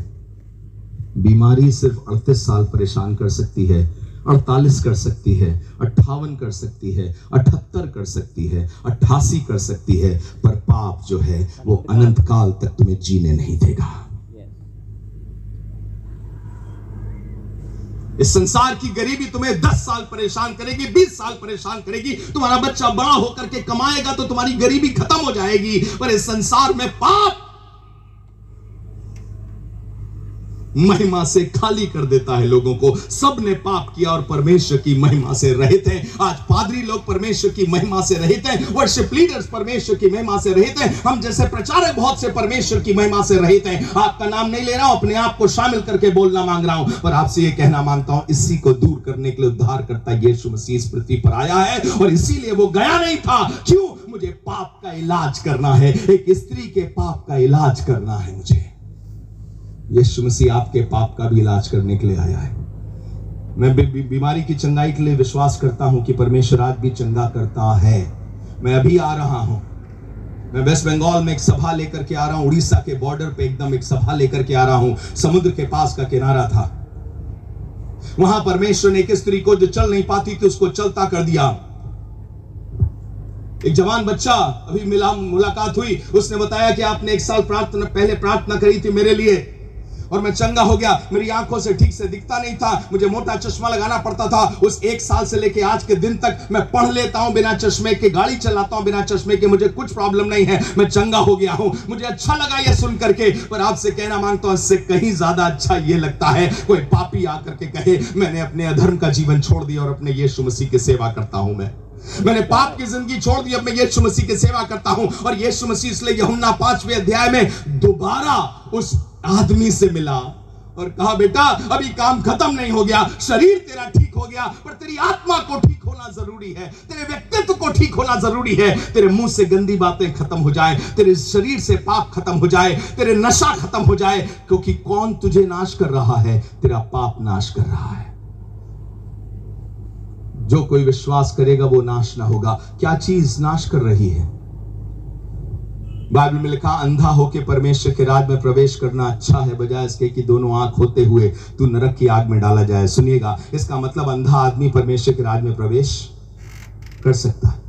बीमारी सिर्फ 38 साल परेशान कर सकती है, 48 कर सकती है, 58 कर सकती है, 78 कर सकती है, 88 कर सकती है, पर पाप जो है वो अनंत काल तक तुम्हें जीने नहीं देगा। इस संसार की गरीबी तुम्हें 10 साल परेशान करेगी, 20 साल परेशान करेगी। तुम्हारा बच्चा बड़ा होकर के कमाएगा तो तुम्हारी गरीबी खत्म हो जाएगी। पर इस संसार में पाप महिमा से खाली कर देता है लोगों को। सब ने पाप किया और परमेश्वर की महिमा से रहित हैं। आज पादरी लोग परमेश्वर की महिमा से रहित हैं, वर्शिप लीडर्स परमेश्वर की महिमा से रहित हैं, हम जैसे प्रचारक बहुत से परमेश्वर की महिमा से रहित हैं। आपका नाम नहीं ले रहा हूं, अपने आप को शामिल करके बोलना मांग रहा हूं, पर आपसे यह कहना मांगता हूं, इसी को दूर करने के लिए उद्धार करता यीशु मसीह इस पृथ्वी पर आया है। और इसीलिए वो गया नहीं था। क्यों? मुझे पाप का इलाज करना है, एक स्त्री के पाप का इलाज करना है मुझे। यीशु मसीह आपके पाप का भी इलाज करने के लिए आया है। मैं बीमारी की चंगाई के लिए विश्वास करता हूं कि परमेश्वर आज भी चंगा करता है। मैं अभी आ रहा हूं, मैं वेस्ट बंगाल में एक सभा लेकर के आ रहा हूं, उड़ीसा के बॉर्डर पे एकदम एक सभा लेकर के आ रहा हूं। समुद्र के पास का किनारा था, वहां परमेश्वर ने एक स्त्री को जो चल नहीं पाती थी उसको चलता कर दिया। एक जवान बच्चा अभी मुलाकात हुई, उसने बताया कि आपने 1 साल पहले प्रार्थना करी थी मेरे लिए, और मैं चंगा हो गया। मेरी आंखों से ठीक से दिखता नहीं था, मुझे मोटा चश्मा लगाना पड़ता था। उस 1 साल से लेके आज के दिन तक मैं पढ़ लेता हूं बिना चश्मे के, गाड़ी चलाता हूं बिना चश्मे के, मुझे कुछ प्रॉब्लम नहीं है, मैं चंगा हो गया हूं। मुझे अच्छा लगा यह सुन करके, पर आपसे कहना मांगता हूं इससे कहीं ज्यादा अच्छा यह लगता है कोई पापी आकर के कहे मैंने अपने अधर्म का जीवन छोड़ दिया और अपने यीशु मसीह की सेवा करता हूं। मैंने पाप की जिंदगी छोड़ दी, अब मैं यीशु मसीह की सेवा करता हूं। और यीशु मसीह इसलिए यूहन्ना 5वें अध्याय में दोबारा उस आदमी से मिला और कहा बेटा अभी काम खत्म नहीं हो गया, शरीर तेरा ठीक हो गया पर तेरी आत्मा को ठीक होना जरूरी है, तेरे व्यक्तित्व को ठीक होना जरूरी है। तेरे मुंह से गंदी बातें खत्म हो जाए, तेरे शरीर से पाप खत्म हो जाए, तेरे नशा खत्म हो जाए, क्योंकि कौन तुझे नाश कर रहा है? तेरा पाप नाश कर रहा है। जो कोई विश्वास करेगा वो नाश ना होगा। क्या चीज नाश कर रही है? बाइबल में लिखा अंधा होके परमेश्वर के राज में प्रवेश करना अच्छा है बजाय इसके कि दोनों आंख होते हुए तू नरक की आग में डाला जाए। सुनिएगा, इसका मतलब अंधा आदमी परमेश्वर के राज में प्रवेश कर सकता है,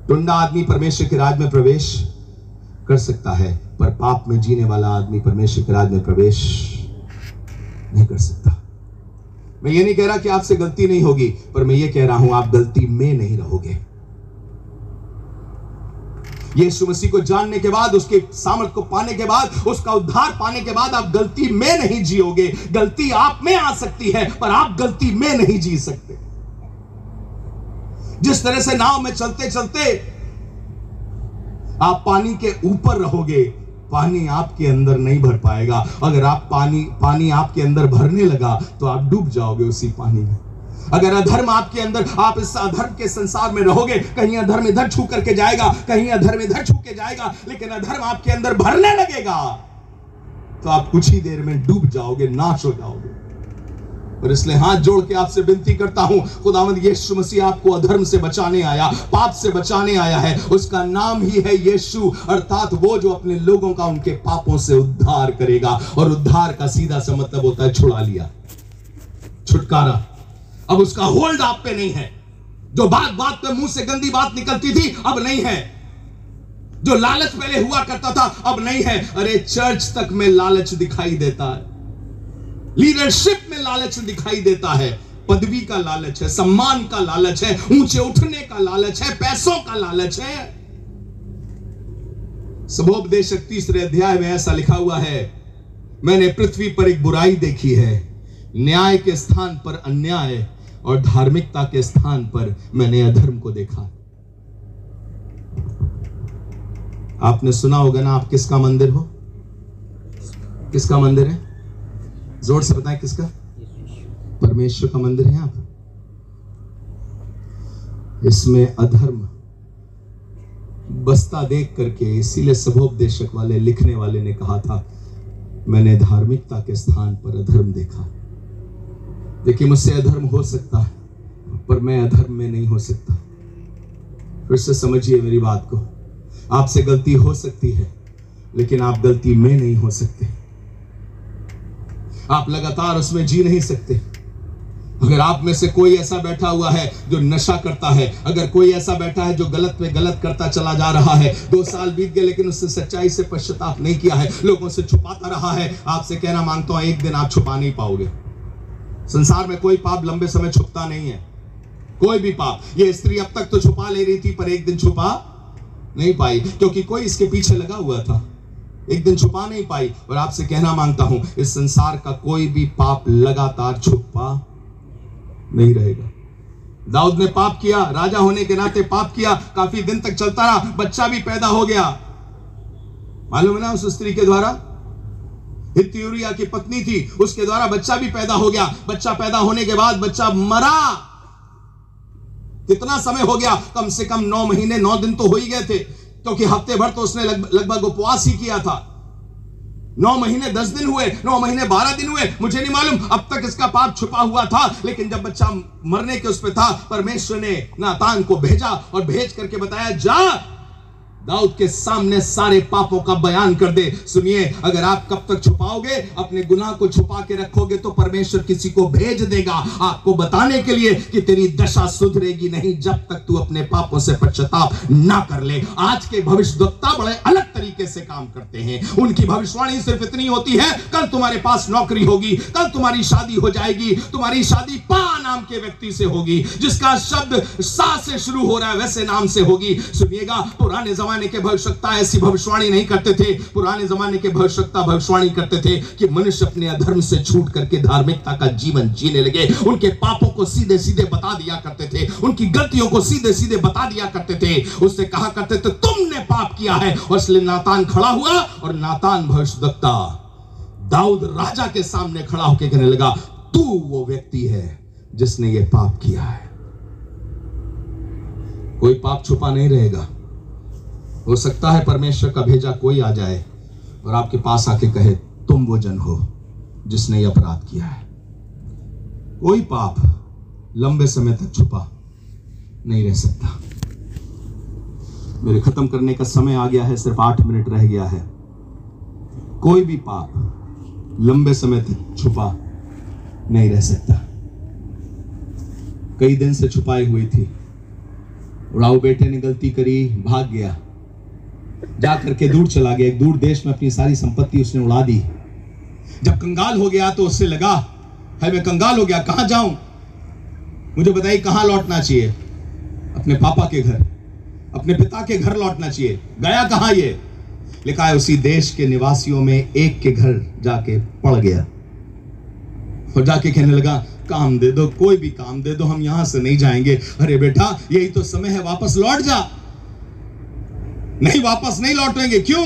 टुंडा आदमी परमेश्वर के राज में प्रवेश कर सकता है, पर पाप में जीने वाला आदमी परमेश्वर के राज में प्रवेश नहीं कर सकता। मैं ये नहीं कह रहा कि आपसे गलती नहीं होगी, पर मैं ये कह रहा हूं आप गलती में नहीं रहोगे। यीशु मसीह को जानने के बाद, उसके सामर्थ को पाने के बाद, उसका उद्धार पाने के बाद आप गलती में नहीं जियोगे। गलती आप में आ सकती है पर आप गलती में नहीं जी सकते। जिस तरह से नाव में चलते चलते आप पानी के ऊपर रहोगे, पानी आपके अंदर नहीं भर पाएगा। अगर आप पानी आपके अंदर भरने लगा तो आप डूब जाओगे उसी पानी में। अगर अधर्म आपके अंदर, आप इस अधर्म के संसार में रहोगे, कहीं अधर्म इधर छू करके जाएगा, कहीं अधर्म इधर छू के जाएगा, लेकिन अधर्म आपके अंदर भरने लगेगा तो आप कुछ ही देर में डूब जाओगे, नाश हो जाओगे। और इसलिए हाथ जोड़ के आपसे विनती करता हूं, खुदावंद यीशु मसीह आपको अधर्म से बचाने आया, पाप से बचाने आया है। उसका नाम ही है यीशु, अर्थात वो जो अपने लोगों का उनके पापों से उद्धार करेगा। और उद्धार का सीधा सा मतलब होता है छुड़ा लिया, छुटकारा। अब उसका होल्ड आप पे नहीं है। जो बात बात पे मुंह से गंदी बात निकलती थी अब नहीं है। जो लालच पहले हुआ करता था अब नहीं है। अरे चर्च तक में लालच दिखाई देता है, लीडरशिप में लालच दिखाई देता है, पदवी का लालच है, सम्मान का लालच है, ऊंचे उठने का लालच है, पैसों का लालच है। सबोपदेशक 3 अध्याय में ऐसा लिखा हुआ है, मैंने पृथ्वी पर एक बुराई देखी है, न्याय के स्थान पर अन्याय और धार्मिकता के स्थान पर मैंने अधर्म को देखा। आपने सुना होगा ना, आप किसका मंदिर हो? किसका मंदिर है? जोर से बताएं, किसका? परमेश्वर का मंदिर है आप। इसमें अधर्म बस्ता देख करके, इसीलिए सबोपदेशक वाले लिखने वाले ने कहा था मैंने धार्मिकता के स्थान पर अधर्म देखा। देखिए, मुझसे अधर्म हो सकता है पर मैं अधर्म में नहीं हो सकता। फिर से समझिए मेरी बात को, आपसे गलती हो सकती है लेकिन आप गलती में नहीं हो सकते। आप लगातार उसमें जी नहीं सकते। अगर आप में से कोई ऐसा बैठा हुआ है जो नशा करता है, अगर कोई ऐसा बैठा है जो गलत पे गलत करता चला जा रहा है, 2 साल बीत गए लेकिन उससे सच्चाई से पश्चाताप नहीं किया है, लोगों से छुपाता रहा है, आपसे कहना मांगता हूं एक दिन आप छुपा नहीं पाओगे। संसार में कोई पाप लंबे समय छुपता नहीं है, कोई भी पाप। ये स्त्री अब तक तो छुपा ले रही थी पर एक दिन छुपा नहीं पाई, क्योंकि कोई इसके पीछे लगा हुआ था। एक दिन छुपा नहीं पाई। और आपसे कहना मांगता हूं, इस संसार का कोई भी पाप लगातार छुपा नहीं रहेगा। दाऊद ने पाप किया, राजा होने के नाते पाप किया, काफी दिन तक चलता रहा, बच्चा भी पैदा हो गया। मालूम है ना, उस स्त्री के द्वारा, हित्ती यूरिया की पत्नी थी, उसके द्वारा बच्चा भी पैदा हो गया। बच्चा पैदा होने के बाद बच्चा मरा। कितना समय हो गया? कम से कम 9 महीने 9 दिन तो हो ही गए थे, क्योंकि हफ्ते भर तो उसने लगभग उपवास ही किया था। 9 महीने 10 दिन हुए, 9 महीने 12 दिन हुए, मुझे नहीं मालूम। अब तक इसका पाप छुपा हुआ था, लेकिन जब बच्चा मरने के उस पे था, परमेश्वर ने नातान को भेजा और भेज करके बताया, जा दाऊद के सामने सारे पापों का बयान कर दे। सुनिए, अगर आप कब तक छुपाओगे, अपने गुनाह को छुपा के रखोगे, तो परमेश्वर किसी को भेज देगा आपको बताने के लिए कि तेरी दशा सुधरेगी नहीं जब तक तू अपने पापों से पश्चाताप ना कर ले। आज के भविष्यद्वक्ता बड़े अलग तरीके से काम करते हैं। उनकी भविष्यवाणी सिर्फ इतनी होती है, कल तुम्हारे पास नौकरी होगी, कल तुम्हारी शादी हो जाएगी, तुम्हारी शादी पा नाम के व्यक्ति से होगी, जिसका शब्द सा से शुरू हो रहा है वैसे नाम से होगी। सुनिएगा, पुराने जमाने के भविष्यवक्ता ऐसी भविष्यवाणी नहीं करते थे। पुराने जमाने के भविष्यवक्ता भविष्यवाणी करते थे कि मनुष्य अपने अधर्म से छूट करके धार्मिकता का जीवन जीने लगे। उनके पापों को सीधे सीधे बता दिया करते थे, उनकी गलतियों को सीधे सीधे बता दिया करते थे। उससे कहा करते थे तुमने पाप किया है। और इसलिए नातान खड़ा हुआ और नातान भविष्यवक्ता दाऊद राजा के सामने खड़ा होकर कहने लगा, तू वो व्यक्ति है जिसने ये पाप किया है। कोई पाप छुपा नहीं रहेगा। हो सकता है परमेश्वर का भेजा कोई आ जाए और आपके पास आके कहे तुम वो जन हो जिसने ये अपराध किया है। कोई पाप लंबे समय तक छुपा नहीं रह सकता। मेरे खत्म करने का समय आ गया है, सिर्फ 8 मिनट रह गया है। कोई भी पाप लंबे समय तक छुपा नहीं रह सकता। कई दिन से छुपाई हुई थी। उड़ाऊ बेटे ने गलती करी, भाग गया, जा करके दूर चला गया, एक दूर देश में अपनी सारी संपत्ति उसने उड़ा दी। जब कंगाल हो गया तो उससे लगा, है मैं कंगाल हो गया, कहां जाऊं? मुझे बताइए कहां लौटना चाहिए? अपने पापा के घर, अपने पिता के घर लौटना चाहिए। गया कहां? ये लिखा है उसी देश के निवासियों में एक के घर जाके पड़ गया और जाके कहने लगा, काम दे दो, कोई भी काम दे दो, हम यहां से नहीं जाएंगे। अरे बेटा, यही तो समय है, वापस लौट जा। नहीं, वापस नहीं लौटेंगे। क्यों?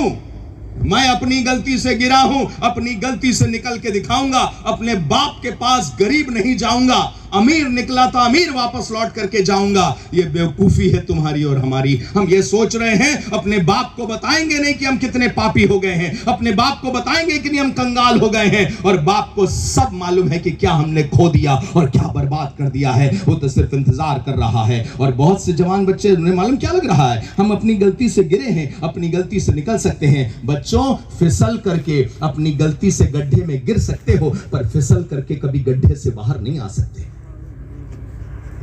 मैं अपनी गलती से गिरा हूं, अपनी गलती से निकल के दिखाऊंगा। अपने बाप के पास गरीब नहीं जाऊंगा, अमीर निकला था अमीर वापस लौट करके जाऊंगा। ये बेवकूफी है तुम्हारी और हमारी। हम ये सोच रहे हैं, अपने बाप को बताएंगे नहीं कि हम कितने पापी हो गए हैं, अपने बाप को बताएंगे कि नहीं हम कंगाल हो गए हैं, और बाप को सब मालूम है कि क्या हमने खो दिया और क्या बर्बाद कर दिया है। वो तो सिर्फ इंतजार कर रहा है। और बहुत से जवान बच्चे, उन्हें मालूम क्या लग रहा है, हम अपनी गलती से गिरे हैं, अपनी गलती से निकल सकते हैं। बच्चों, फिसल करके अपनी गलती से गड्ढे में गिर सकते हो, पर फिसल करके कभी गड्ढे से बाहर नहीं आ सकते।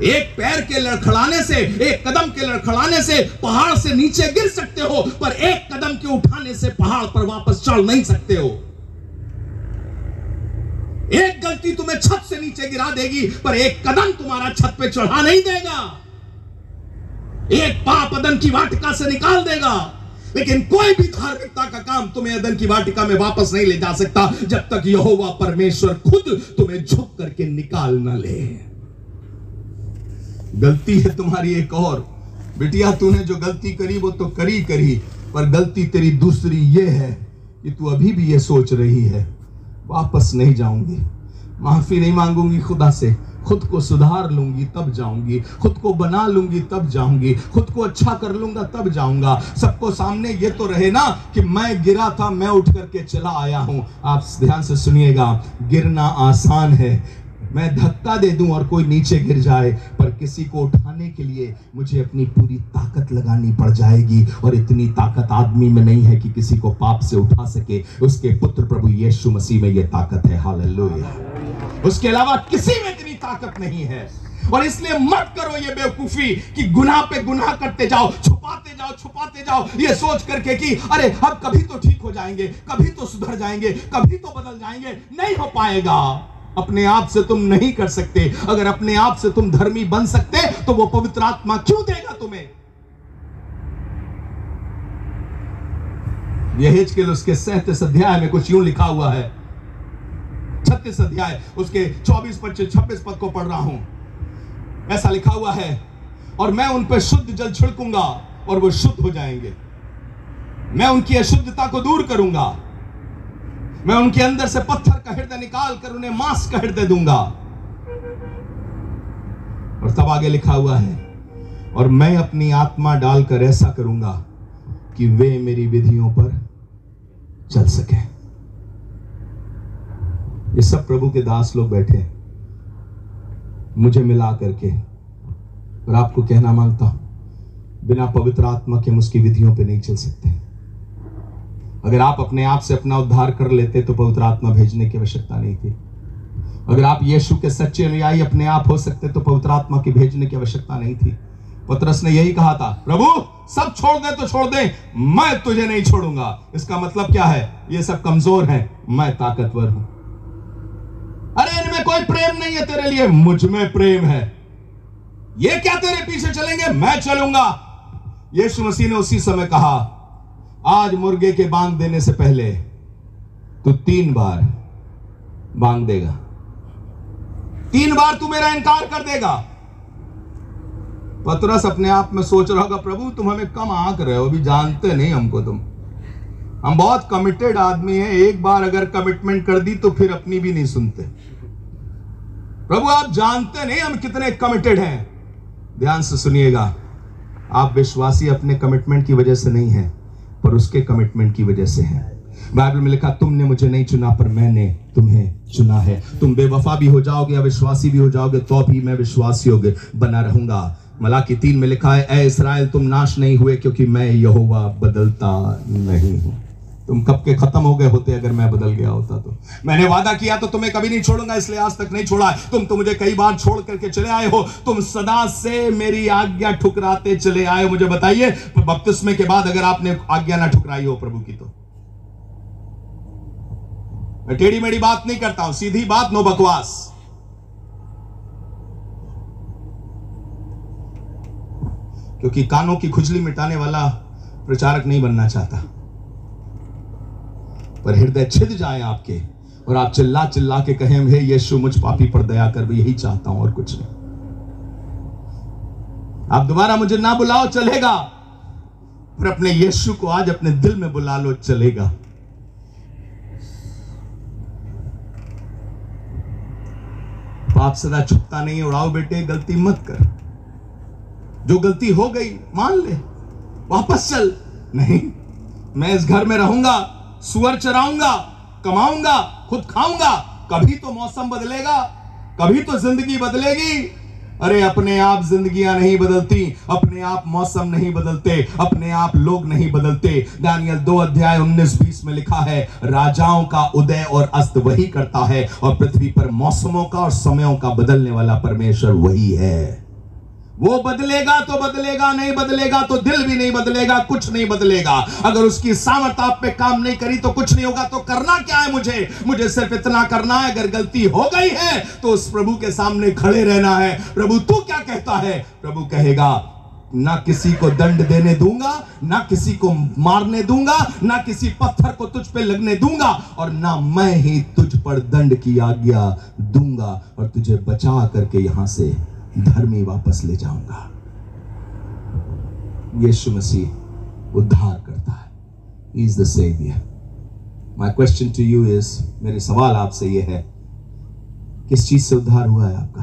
एक पैर के लड़खड़ाने से, एक कदम के लड़खड़ाने से पहाड़ से नीचे गिर सकते हो, पर एक कदम के उठाने से पहाड़ पर वापस चढ़ नहीं सकते हो। एक गलती तुम्हें छत से नीचे गिरा देगी, पर एक कदम तुम्हारा छत पे चढ़ा नहीं देगा। एक पाप अदन की वाटिका से निकाल देगा, लेकिन कोई भी धार्मिकता का काम तुम्हें अदन की वाटिका में वापस नहीं ले जा सकता जब तक यहोवा परमेश्वर खुद तुम्हें झुक करके निकाल न ले। गलती है तुम्हारी एक और, बिटिया, तूने जो गलती करी वो तो करी, पर गलती तेरी दूसरी ये है कि तू अभी भी ये सोच रही है, वापस नहीं जाऊंगी, माफी नहीं मांगूंगी खुदा से, खुद को सुधार लूंगी तब जाऊंगी, खुद को बना लूंगी तब जाऊंगी, खुद को अच्छा कर लूंगा तब जाऊंगा। सबको सामने ये तो रहे ना कि मैं गिरा था, मैं उठ करके चला आया हूं। आप ध्यान से सुनिएगा, गिरना आसान है, मैं धक्का दे दूं और कोई नीचे गिर जाए, पर किसी को उठाने के लिए मुझे अपनी पूरी ताकत लगानी पड़ जाएगी, और इतनी ताकत आदमी में नहीं है कि किसी को पाप से उठा सके। उसके पुत्र प्रभु यीशु मसीह में यह ताकत है। हालेलुया। उसके अलावा किसी में इतनी ताकत नहीं है। और इसलिए मत करो ये बेवकूफी कि गुनाह पे गुनाह करते जाओ, छुपाते जाओ, ये सोच करके कि अरे अब कभी तो ठीक हो जाएंगे, कभी तो सुधर जाएंगे, कभी तो बदल जाएंगे। नहीं हो पाएगा। अपने आप से तुम नहीं कर सकते। अगर अपने आप से तुम धर्मी बन सकते तो वो पवित्र आत्मा क्यों देगा तुम्हें? यहेजकेल उसके 37 अध्याय में कुछ यूं लिखा हुआ है, 36 अध्याय उसके 24, 25, 26 पद को पढ़ रहा हूं। ऐसा लिखा हुआ है, और मैं उन पर शुद्ध जल छिड़कूंगा और वो शुद्ध हो जाएंगे। मैं उनकी अशुद्धता को दूर करूंगा। मैं उनके अंदर से पत्थर का हृदय निकाल कर उन्हें मांस का हृदय दूंगा। और तब आगे लिखा हुआ है, और मैं अपनी आत्मा डालकर ऐसा करूंगा कि वे मेरी विधियों पर चल सके। ये सब प्रभु के दास लोग बैठे मुझे मिला करके, और आपको कहना मांगता हूं, बिना पवित्र आत्मा के हम उसकी विधियों पे नहीं चल सकते। अगर आप अपने आप से अपना उद्धार कर लेते तो पवित्र आत्मा भेजने की आवश्यकता नहीं थी। अगर आप यीशु के सच्चे अनुयायी अपने आप हो सकते तो पवित्र आत्मा की भेजने की आवश्यकता नहीं थी। पतरस ने यही कहा था, प्रभु सब छोड़ दे तो छोड़ दे, मैं तुझे नहीं छोड़ूंगा। इसका मतलब क्या है? ये सब कमजोर हैं, मैं ताकतवर हूं। अरे इनमें कोई प्रेम नहीं है तेरे लिए, मुझ में प्रेम है। ये क्या तेरे पीछे चलेंगे? मैं चलूंगा। यीशु मसीह ने उसी समय कहा, आज मुर्गे के बांग देने से पहले तू 3 बार बांग देगा, 3 बार तू मेरा इनकार कर देगा। पतरस अपने आप में सोच रहा होगा, प्रभु तुम हमें कम आंक रहे हो, अभी जानते नहीं हमको तुम, हम बहुत कमिटेड आदमी हैं, एक बार अगर कमिटमेंट कर दी तो फिर अपनी भी नहीं सुनते। प्रभु आप जानते नहीं हम कितने कमिटेड हैं। ध्यान से सुनिएगा, आप विश्वासी अपने कमिटमेंट की वजह से नहीं हैं, पर उसके कमिटमेंट की वजह से हैं। बाइबल में लिखा, तुमने मुझे नहीं चुना पर मैंने तुम्हें चुना है। तुम बेवफा भी हो जाओगे, अविश्वासी भी हो जाओगे, तो भी मैं विश्वासी होगे बना रहूंगा। मलाकी 3 में लिखा है, ऐ इस्राएल तुम नाश नहीं हुए क्योंकि मैं यहोवा बदलता नहीं हूं। तुम कब के खत्म हो गए होते अगर मैं बदल गया होता तो। मैंने वादा किया तो तुम्हें कभी नहीं छोड़ूंगा, इसलिए आज तक नहीं छोड़ा। तुम तो मुझे कई बार छोड़ करके चले आए हो, तुम सदा से मेरी आज्ञा ठुकराते चले आए हो। मुझे बताइए, बपतिस्मे के बाद अगर आपने आज्ञा ना ठुकराई हो प्रभु की, तो मैं टेढ़ी मेढ़ी बात नहीं करता हूं, सीधी बात, नो बकवास। क्योंकि कानों की खुजली मिटाने वाला प्रचारक नहीं बनना चाहता, पर हृदय छिद जाए आपके और आप चिल्ला चिल्ला के कहें, हे यीशु मुझ पापी पर दया कर। यही चाहता हूं और कुछ नहीं। आप दोबारा मुझे ना बुलाओ चलेगा, पर अपने यीशु को आज अपने दिल में बुला लो, चलेगा। पाप सदा छुपता नहीं, उड़ाओ बेटे, गलती मत कर। जो गलती हो गई मान ले, वापस चल। नहीं, मैं इस घर में रहूंगा, सुअर चराऊंगा, कमाऊंगा, खुद खाऊंगा। कभी तो मौसम बदलेगा, कभी तो जिंदगी बदलेगी। अरे अपने आप जिंदगियां नहीं बदलती, अपने आप मौसम नहीं बदलते, अपने आप लोग नहीं बदलते। दानियल 2:19-20 में लिखा है, राजाओं का उदय और अस्त वही करता है और पृथ्वी पर मौसमों का और समयों का बदलने वाला परमेश्वर वही है। वो बदलेगा तो बदलेगा, नहीं बदलेगा तो दिल भी नहीं बदलेगा, कुछ नहीं बदलेगा। अगर उसकी सामर्थ आप पे काम नहीं करी तो कुछ नहीं होगा। तो करना क्या है? मुझे सिर्फ इतना करना है, अगर गलती हो गई है तो उस प्रभु के सामने खड़े रहना है। प्रभु तू क्या कहता है? प्रभु कहेगा, ना किसी को दंड देने दूंगा, ना किसी को मारने दूंगा, ना किसी पत्थर को तुझ पे लगने दूंगा, और ना मैं ही तुझ पर दंड की आज्ञा दूंगा, और तुझे बचा करके यहां से धर्मी वापस ले जाऊंगा। यीशु मसीह उद्धार करता है। He is the Savior. My question to you is, मेरे सवाल आपसे यह है, किस चीज से उद्धार हुआ है आपका?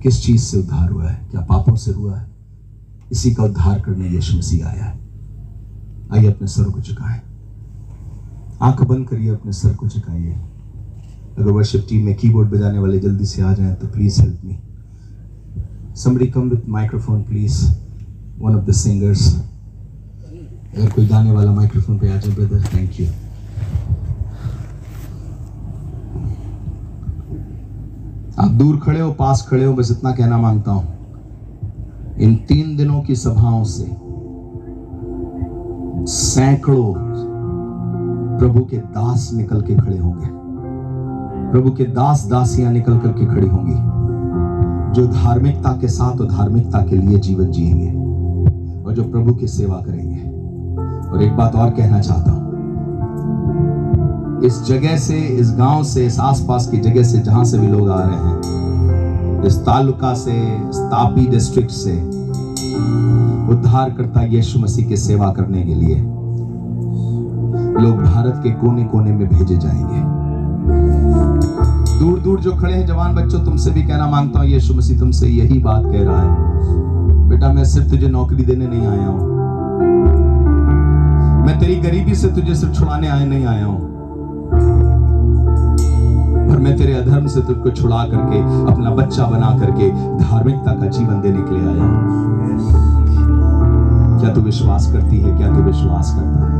किस चीज से उद्धार हुआ है? क्या पापों से हुआ है? इसी का उद्धार करने यीशु मसीह आया है। आइए अपने सर को झुकाएं, आंख बंद करिए, अपने सर को झुकाइए। अगर वर्शिप टीम में कीबोर्ड बजाने वाले जल्दी से आ जाएं तो please help me. Somebody come with microphone please, one of the singers. अगर कोई गाने वाला माइक्रोफोन पे आ जाए ब्रदर, थैंक यू। आप दूर खड़े हो, पास खड़े हो, बस इतना कहना मांगता हूं, इन 3 दिनों की सभाओं से सैकड़ों प्रभु के दास निकल के खड़े होंगे, प्रभु के दास दासियां निकल करके खड़ी होंगी, जो धार्मिकता के साथ और धार्मिकता के लिए जीवन जिएंगे और जो प्रभु की सेवा करेंगे। और एक बात और कहना चाहता हूं, इस जगह से, इस गांव से, इस आसपास की जगह से, जहां से भी लोग आ रहे हैं, इस तालुका से, इस तापी डिस्ट्रिक्ट से, उद्धारकर्ता यीशु मसीह की सेवा करने के लिए लोग भारत के कोने कोने में भेजे जाएंगे। दूर दूर जो खड़े हैं जवान बच्चों, तुमसे भी कहना मांगता हूं, यीशु मसीह तुमसे यही बात कह रहा है, बेटा मैं सिर्फ तुझे नौकरी देने नहीं आया हूं, मैं तेरी गरीबी से तुझे सिर्फ छुड़ाने नहीं आया हूं, पर मैं तेरे अधर्म से तुझको छुड़ा करके अपना बच्चा बना करके धार्मिकता का जीवन देने के लिए आया। क्या तू विश्वास करती है? क्या तू विश्वास करता है?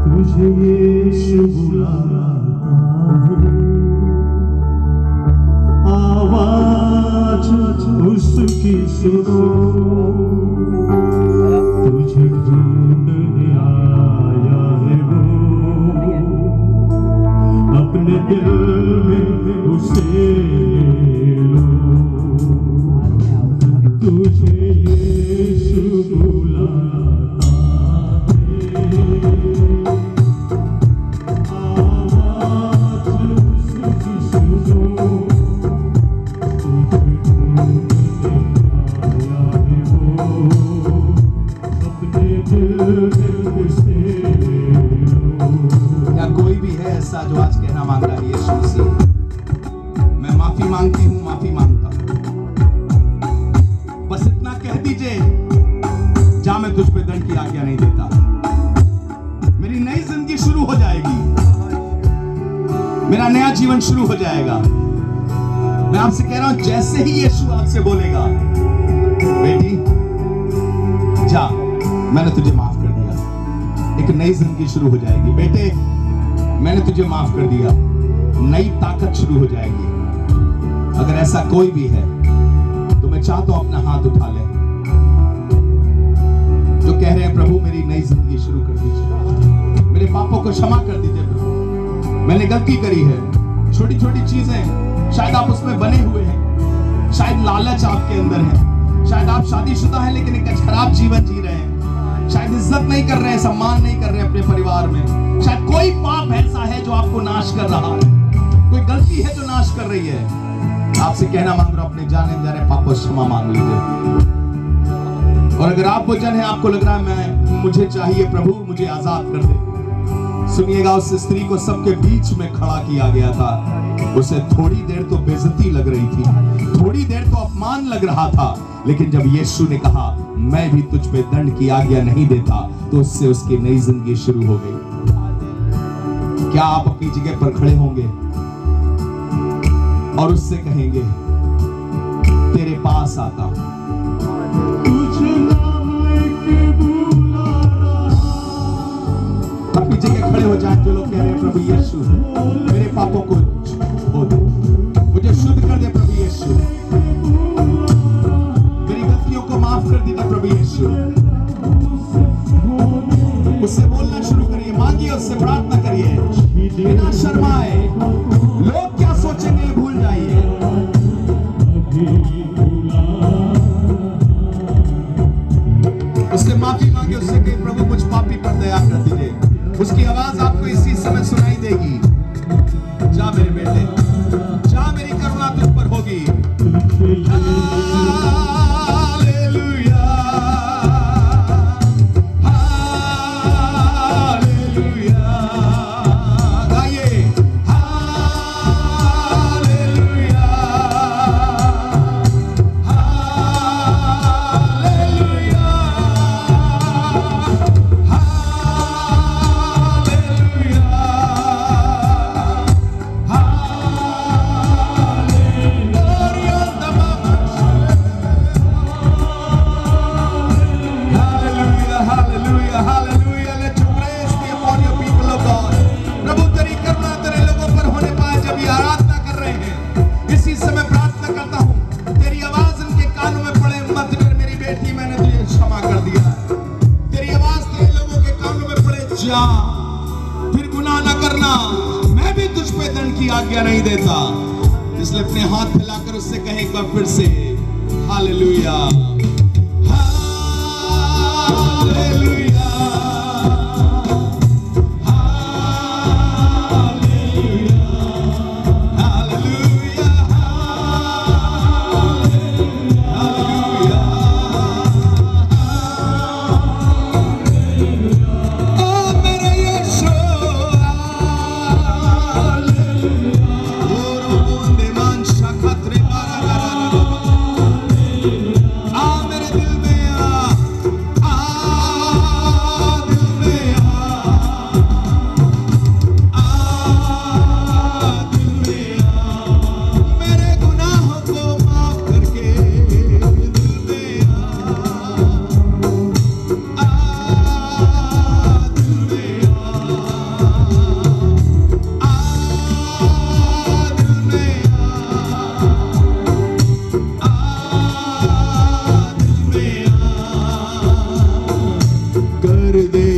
तुझे यीशु बुलाता है, आवाज उसकी सुनो, तुझे ढूंढने आया है वो, अपने दिल में उसे लो। तुझे यीशु बुलाता है, जो आज कहना मांग रहा है यीशु से, मैं माफी मांगती हूं, माफी मांगता हूं, बस इतना कह दीजिए, जा मैं तुझ पे दंड की आज्ञा नहीं देता। मेरी नई जिंदगी शुरू हो जाएगी, मेरा नया जीवन शुरू हो जाएगा। मैं आपसे कह रहा हूं, जैसे ही यीशु आपसे बोलेगा, बेटी जा, मैंने तुझे माफ कर दिया, एक नई जिंदगी शुरू हो जाएगी। बेटे, मैंने तुझे माफ कर दिया, नई ताकत शुरू हो जाएगी। अगर ऐसा कोई भी है तो मैं चाहता हूं अपना हाथ उठा ले, जो कह रहे हैं प्रभु मेरी नई जिंदगी शुरू कर दीजिए, मेरे पापों को क्षमा कर दीजिए प्रभु, मैंने गलती करी है, छोटी छोटी चीजें शायद आप उसमें बने हुए हैं, शायद लालच आपके अंदर है, शायद आप शादीशुदा हैं लेकिन एक खराब जीवन जी रहे हैं, शायद इज्जत नहीं कर रहे हैं, सम्मान नहीं कर रहे हैं अपने परिवार में, शायद कोई पाप ऐसा है जो आपको नाश कर रहा है, कोई गलती है जो नाश कर रही है। आपसे कहना मांग रहा हूं, अपने जाने अनजाने पापों से क्षमा मांग लीजिए। और अगर आप वचन है, आपको लग रहा है मुझे चाहिए प्रभु, मुझे आजाद कर दे, सुनिएगा, उस स्त्री को सबके बीच में खड़ा किया गया था। उसे थोड़ी देर तो बेइज्जती लग रही थी, थोड़ी देर तो अपमान लग रहा था, लेकिन जब यीशु ने कहा मैं भी तुझ पे दंड की आज्ञा नहीं देता, तो उससे उसकी नई जिंदगी शुरू हो गई। क्या आप अपनी जगह पर खड़े होंगे और उससे कहेंगे तेरे पास आता हूं, अपनी जगह खड़े हो जाएं जो लोग कह रहे हैं प्रभु यीशु मेरे पापों को धो दे, मुझे शुद्ध कर दे प्रभु यीशु, मेरी गलतियों को माफ कर दीजिए प्रभु यीशु। उससे बोलना शुरू करिए, मांगिए, उससे प्रार्थना करिए, बिना शर्माए। लोग क्या सोचेंगे भूल जाइए। उससे माफी मांगे, उससे कहे प्रभु मुझ पापी पर दया कर दीजिए। उसकी आवाज आपको इसी समय सुनाई देगी, जा मेरे बेटे, जा, मेरी करुणा तुझ पर होगी। फिर गुनाह न करना, मैं भी तुझ पे दंड की आज्ञा नहीं देता। इसलिए अपने हाथ फैलाकर उससे कहे एक बार फिर से, हालेलुया, हालेलुया,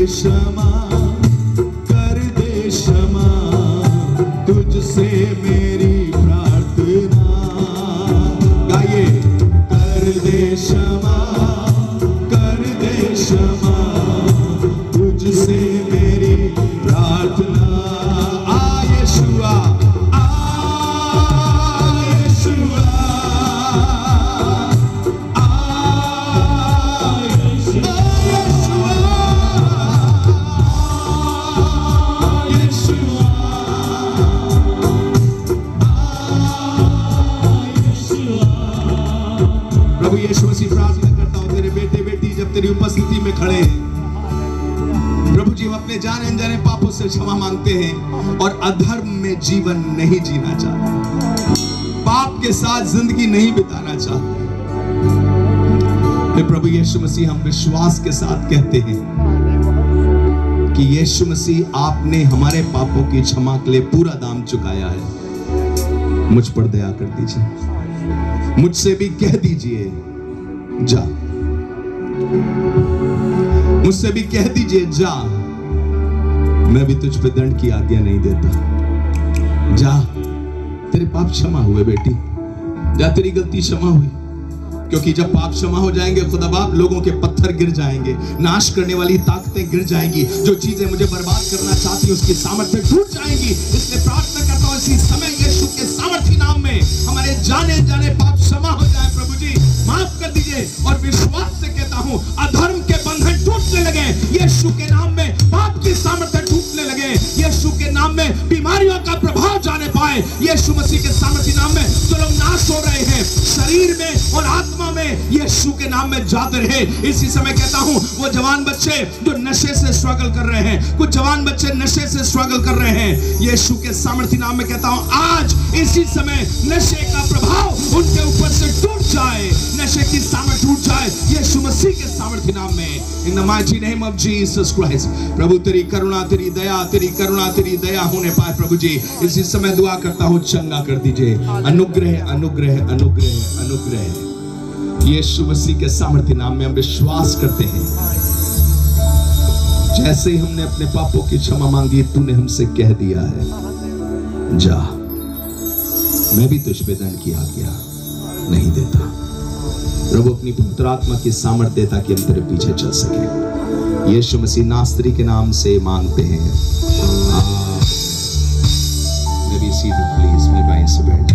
क्षमा, कर दे क्षमा, तुझसे मेरी प्रार्थना। गाइए, कर दे क्षमा, कर दे क्षमा, तुझसे मेरी प्रार्थना। आ यीशुआ, आ यीशुआ, प्रभु यीशु मसीह, प्रार्थना करता हूं तेरे बेटे बेटी जब तेरी उपस्थिति में खड़े हैं प्रभु जी, वो अपने जाने अनजाने पापों से क्षमा मांगते हैं और अधर्म में जीवन नहीं जीना चाहते, पाप के साथ जिंदगी नहीं बिताना चाहते। प्रभु यीशु मसीह, हम विश्वास के साथ कहते हैं कि यीशु मसीह आपने हमारे पापों की क्षमा के लिए पूरा दाम चुकाया है। मुझ पर दया कर दीजिए, मुझसे भी कह दीजिए जा, मुझसे भी कह दीजिए जा, मैं भी तुझ पे दंड की आज्ञा नहीं देता। जा, तेरे पाप क्षमा हुए बेटी, जा, तेरी गलती क्षमा हुई। क्योंकि जब पाप क्षमा हो जाएंगे खुदा बाप, लोगों के पत्थर गिर जाएंगे, नाश करने वाली ताकतें गिर जाएंगी, जो चीजें मुझे बर्बाद करना चाहती उसकी सामर्थ्य टूट जाएंगी। इसलिए प्रार्थना करता हूं इसी समय यीशु के सामर्थी नाम में हमारे जाने जाने पाप क्षमा हो जाए। प्रभु जी माफ कर दीजिए और विश्वास से कहता हूं अधर्म के बंधन टूटने लगे यीशु के नाम में, पाप की सामर्थ्य टूटने लगे यीशु के नाम में, बीमारियों का प्रभाव जाने पाए यीशु मसीह के सामर्थी नाम में। जो लोग नाश हो रहे हैं शरीर में और आत्मा में, यीशु के नाम में जाते रहे। इसी समय कहता हूं वो जवान बच्चे जो नशे से स्ट्रगल कर रहे हैं, कुछ जवान बच्चे नशे से स्ट्रगल कर रहे हैं, यीशु के सामर्थी नाम में कहता हूं आज इसी समय नशे का प्रभाव उनके ऊपर से टूट जाए, नशे की सामर्थ्य टूट जाए यीशु मसीह के सामर्थी नाम में। In the mighty name of Jesus Christ. प्रभु तेरी करुणा, तेरी दया, तेरी करुणा, तेरी दया होने पाए प्रभु जी। इसी समय दुआ करता हूं चंगा कर दीजिए। अनुग्रह अनुग्रह अनुग्रह अनुग्रह यीशु मसीह के सामर्थी नाम में हम विश्वास करते हैं। जैसे ही हमने अपने पापों की क्षमा मांगी, तूने हमसे कह दिया है जा, मैं भी तुझ पे दंड की आज्ञा नहीं देता। प्रभु अपनी पवित्र आत्मा की सामर्थ्य देता कि हम तेरे पीछे चल सके। यीशु मसीह नासरी के नाम से मांगते हैं। May be seated please, may बाय से बैठ।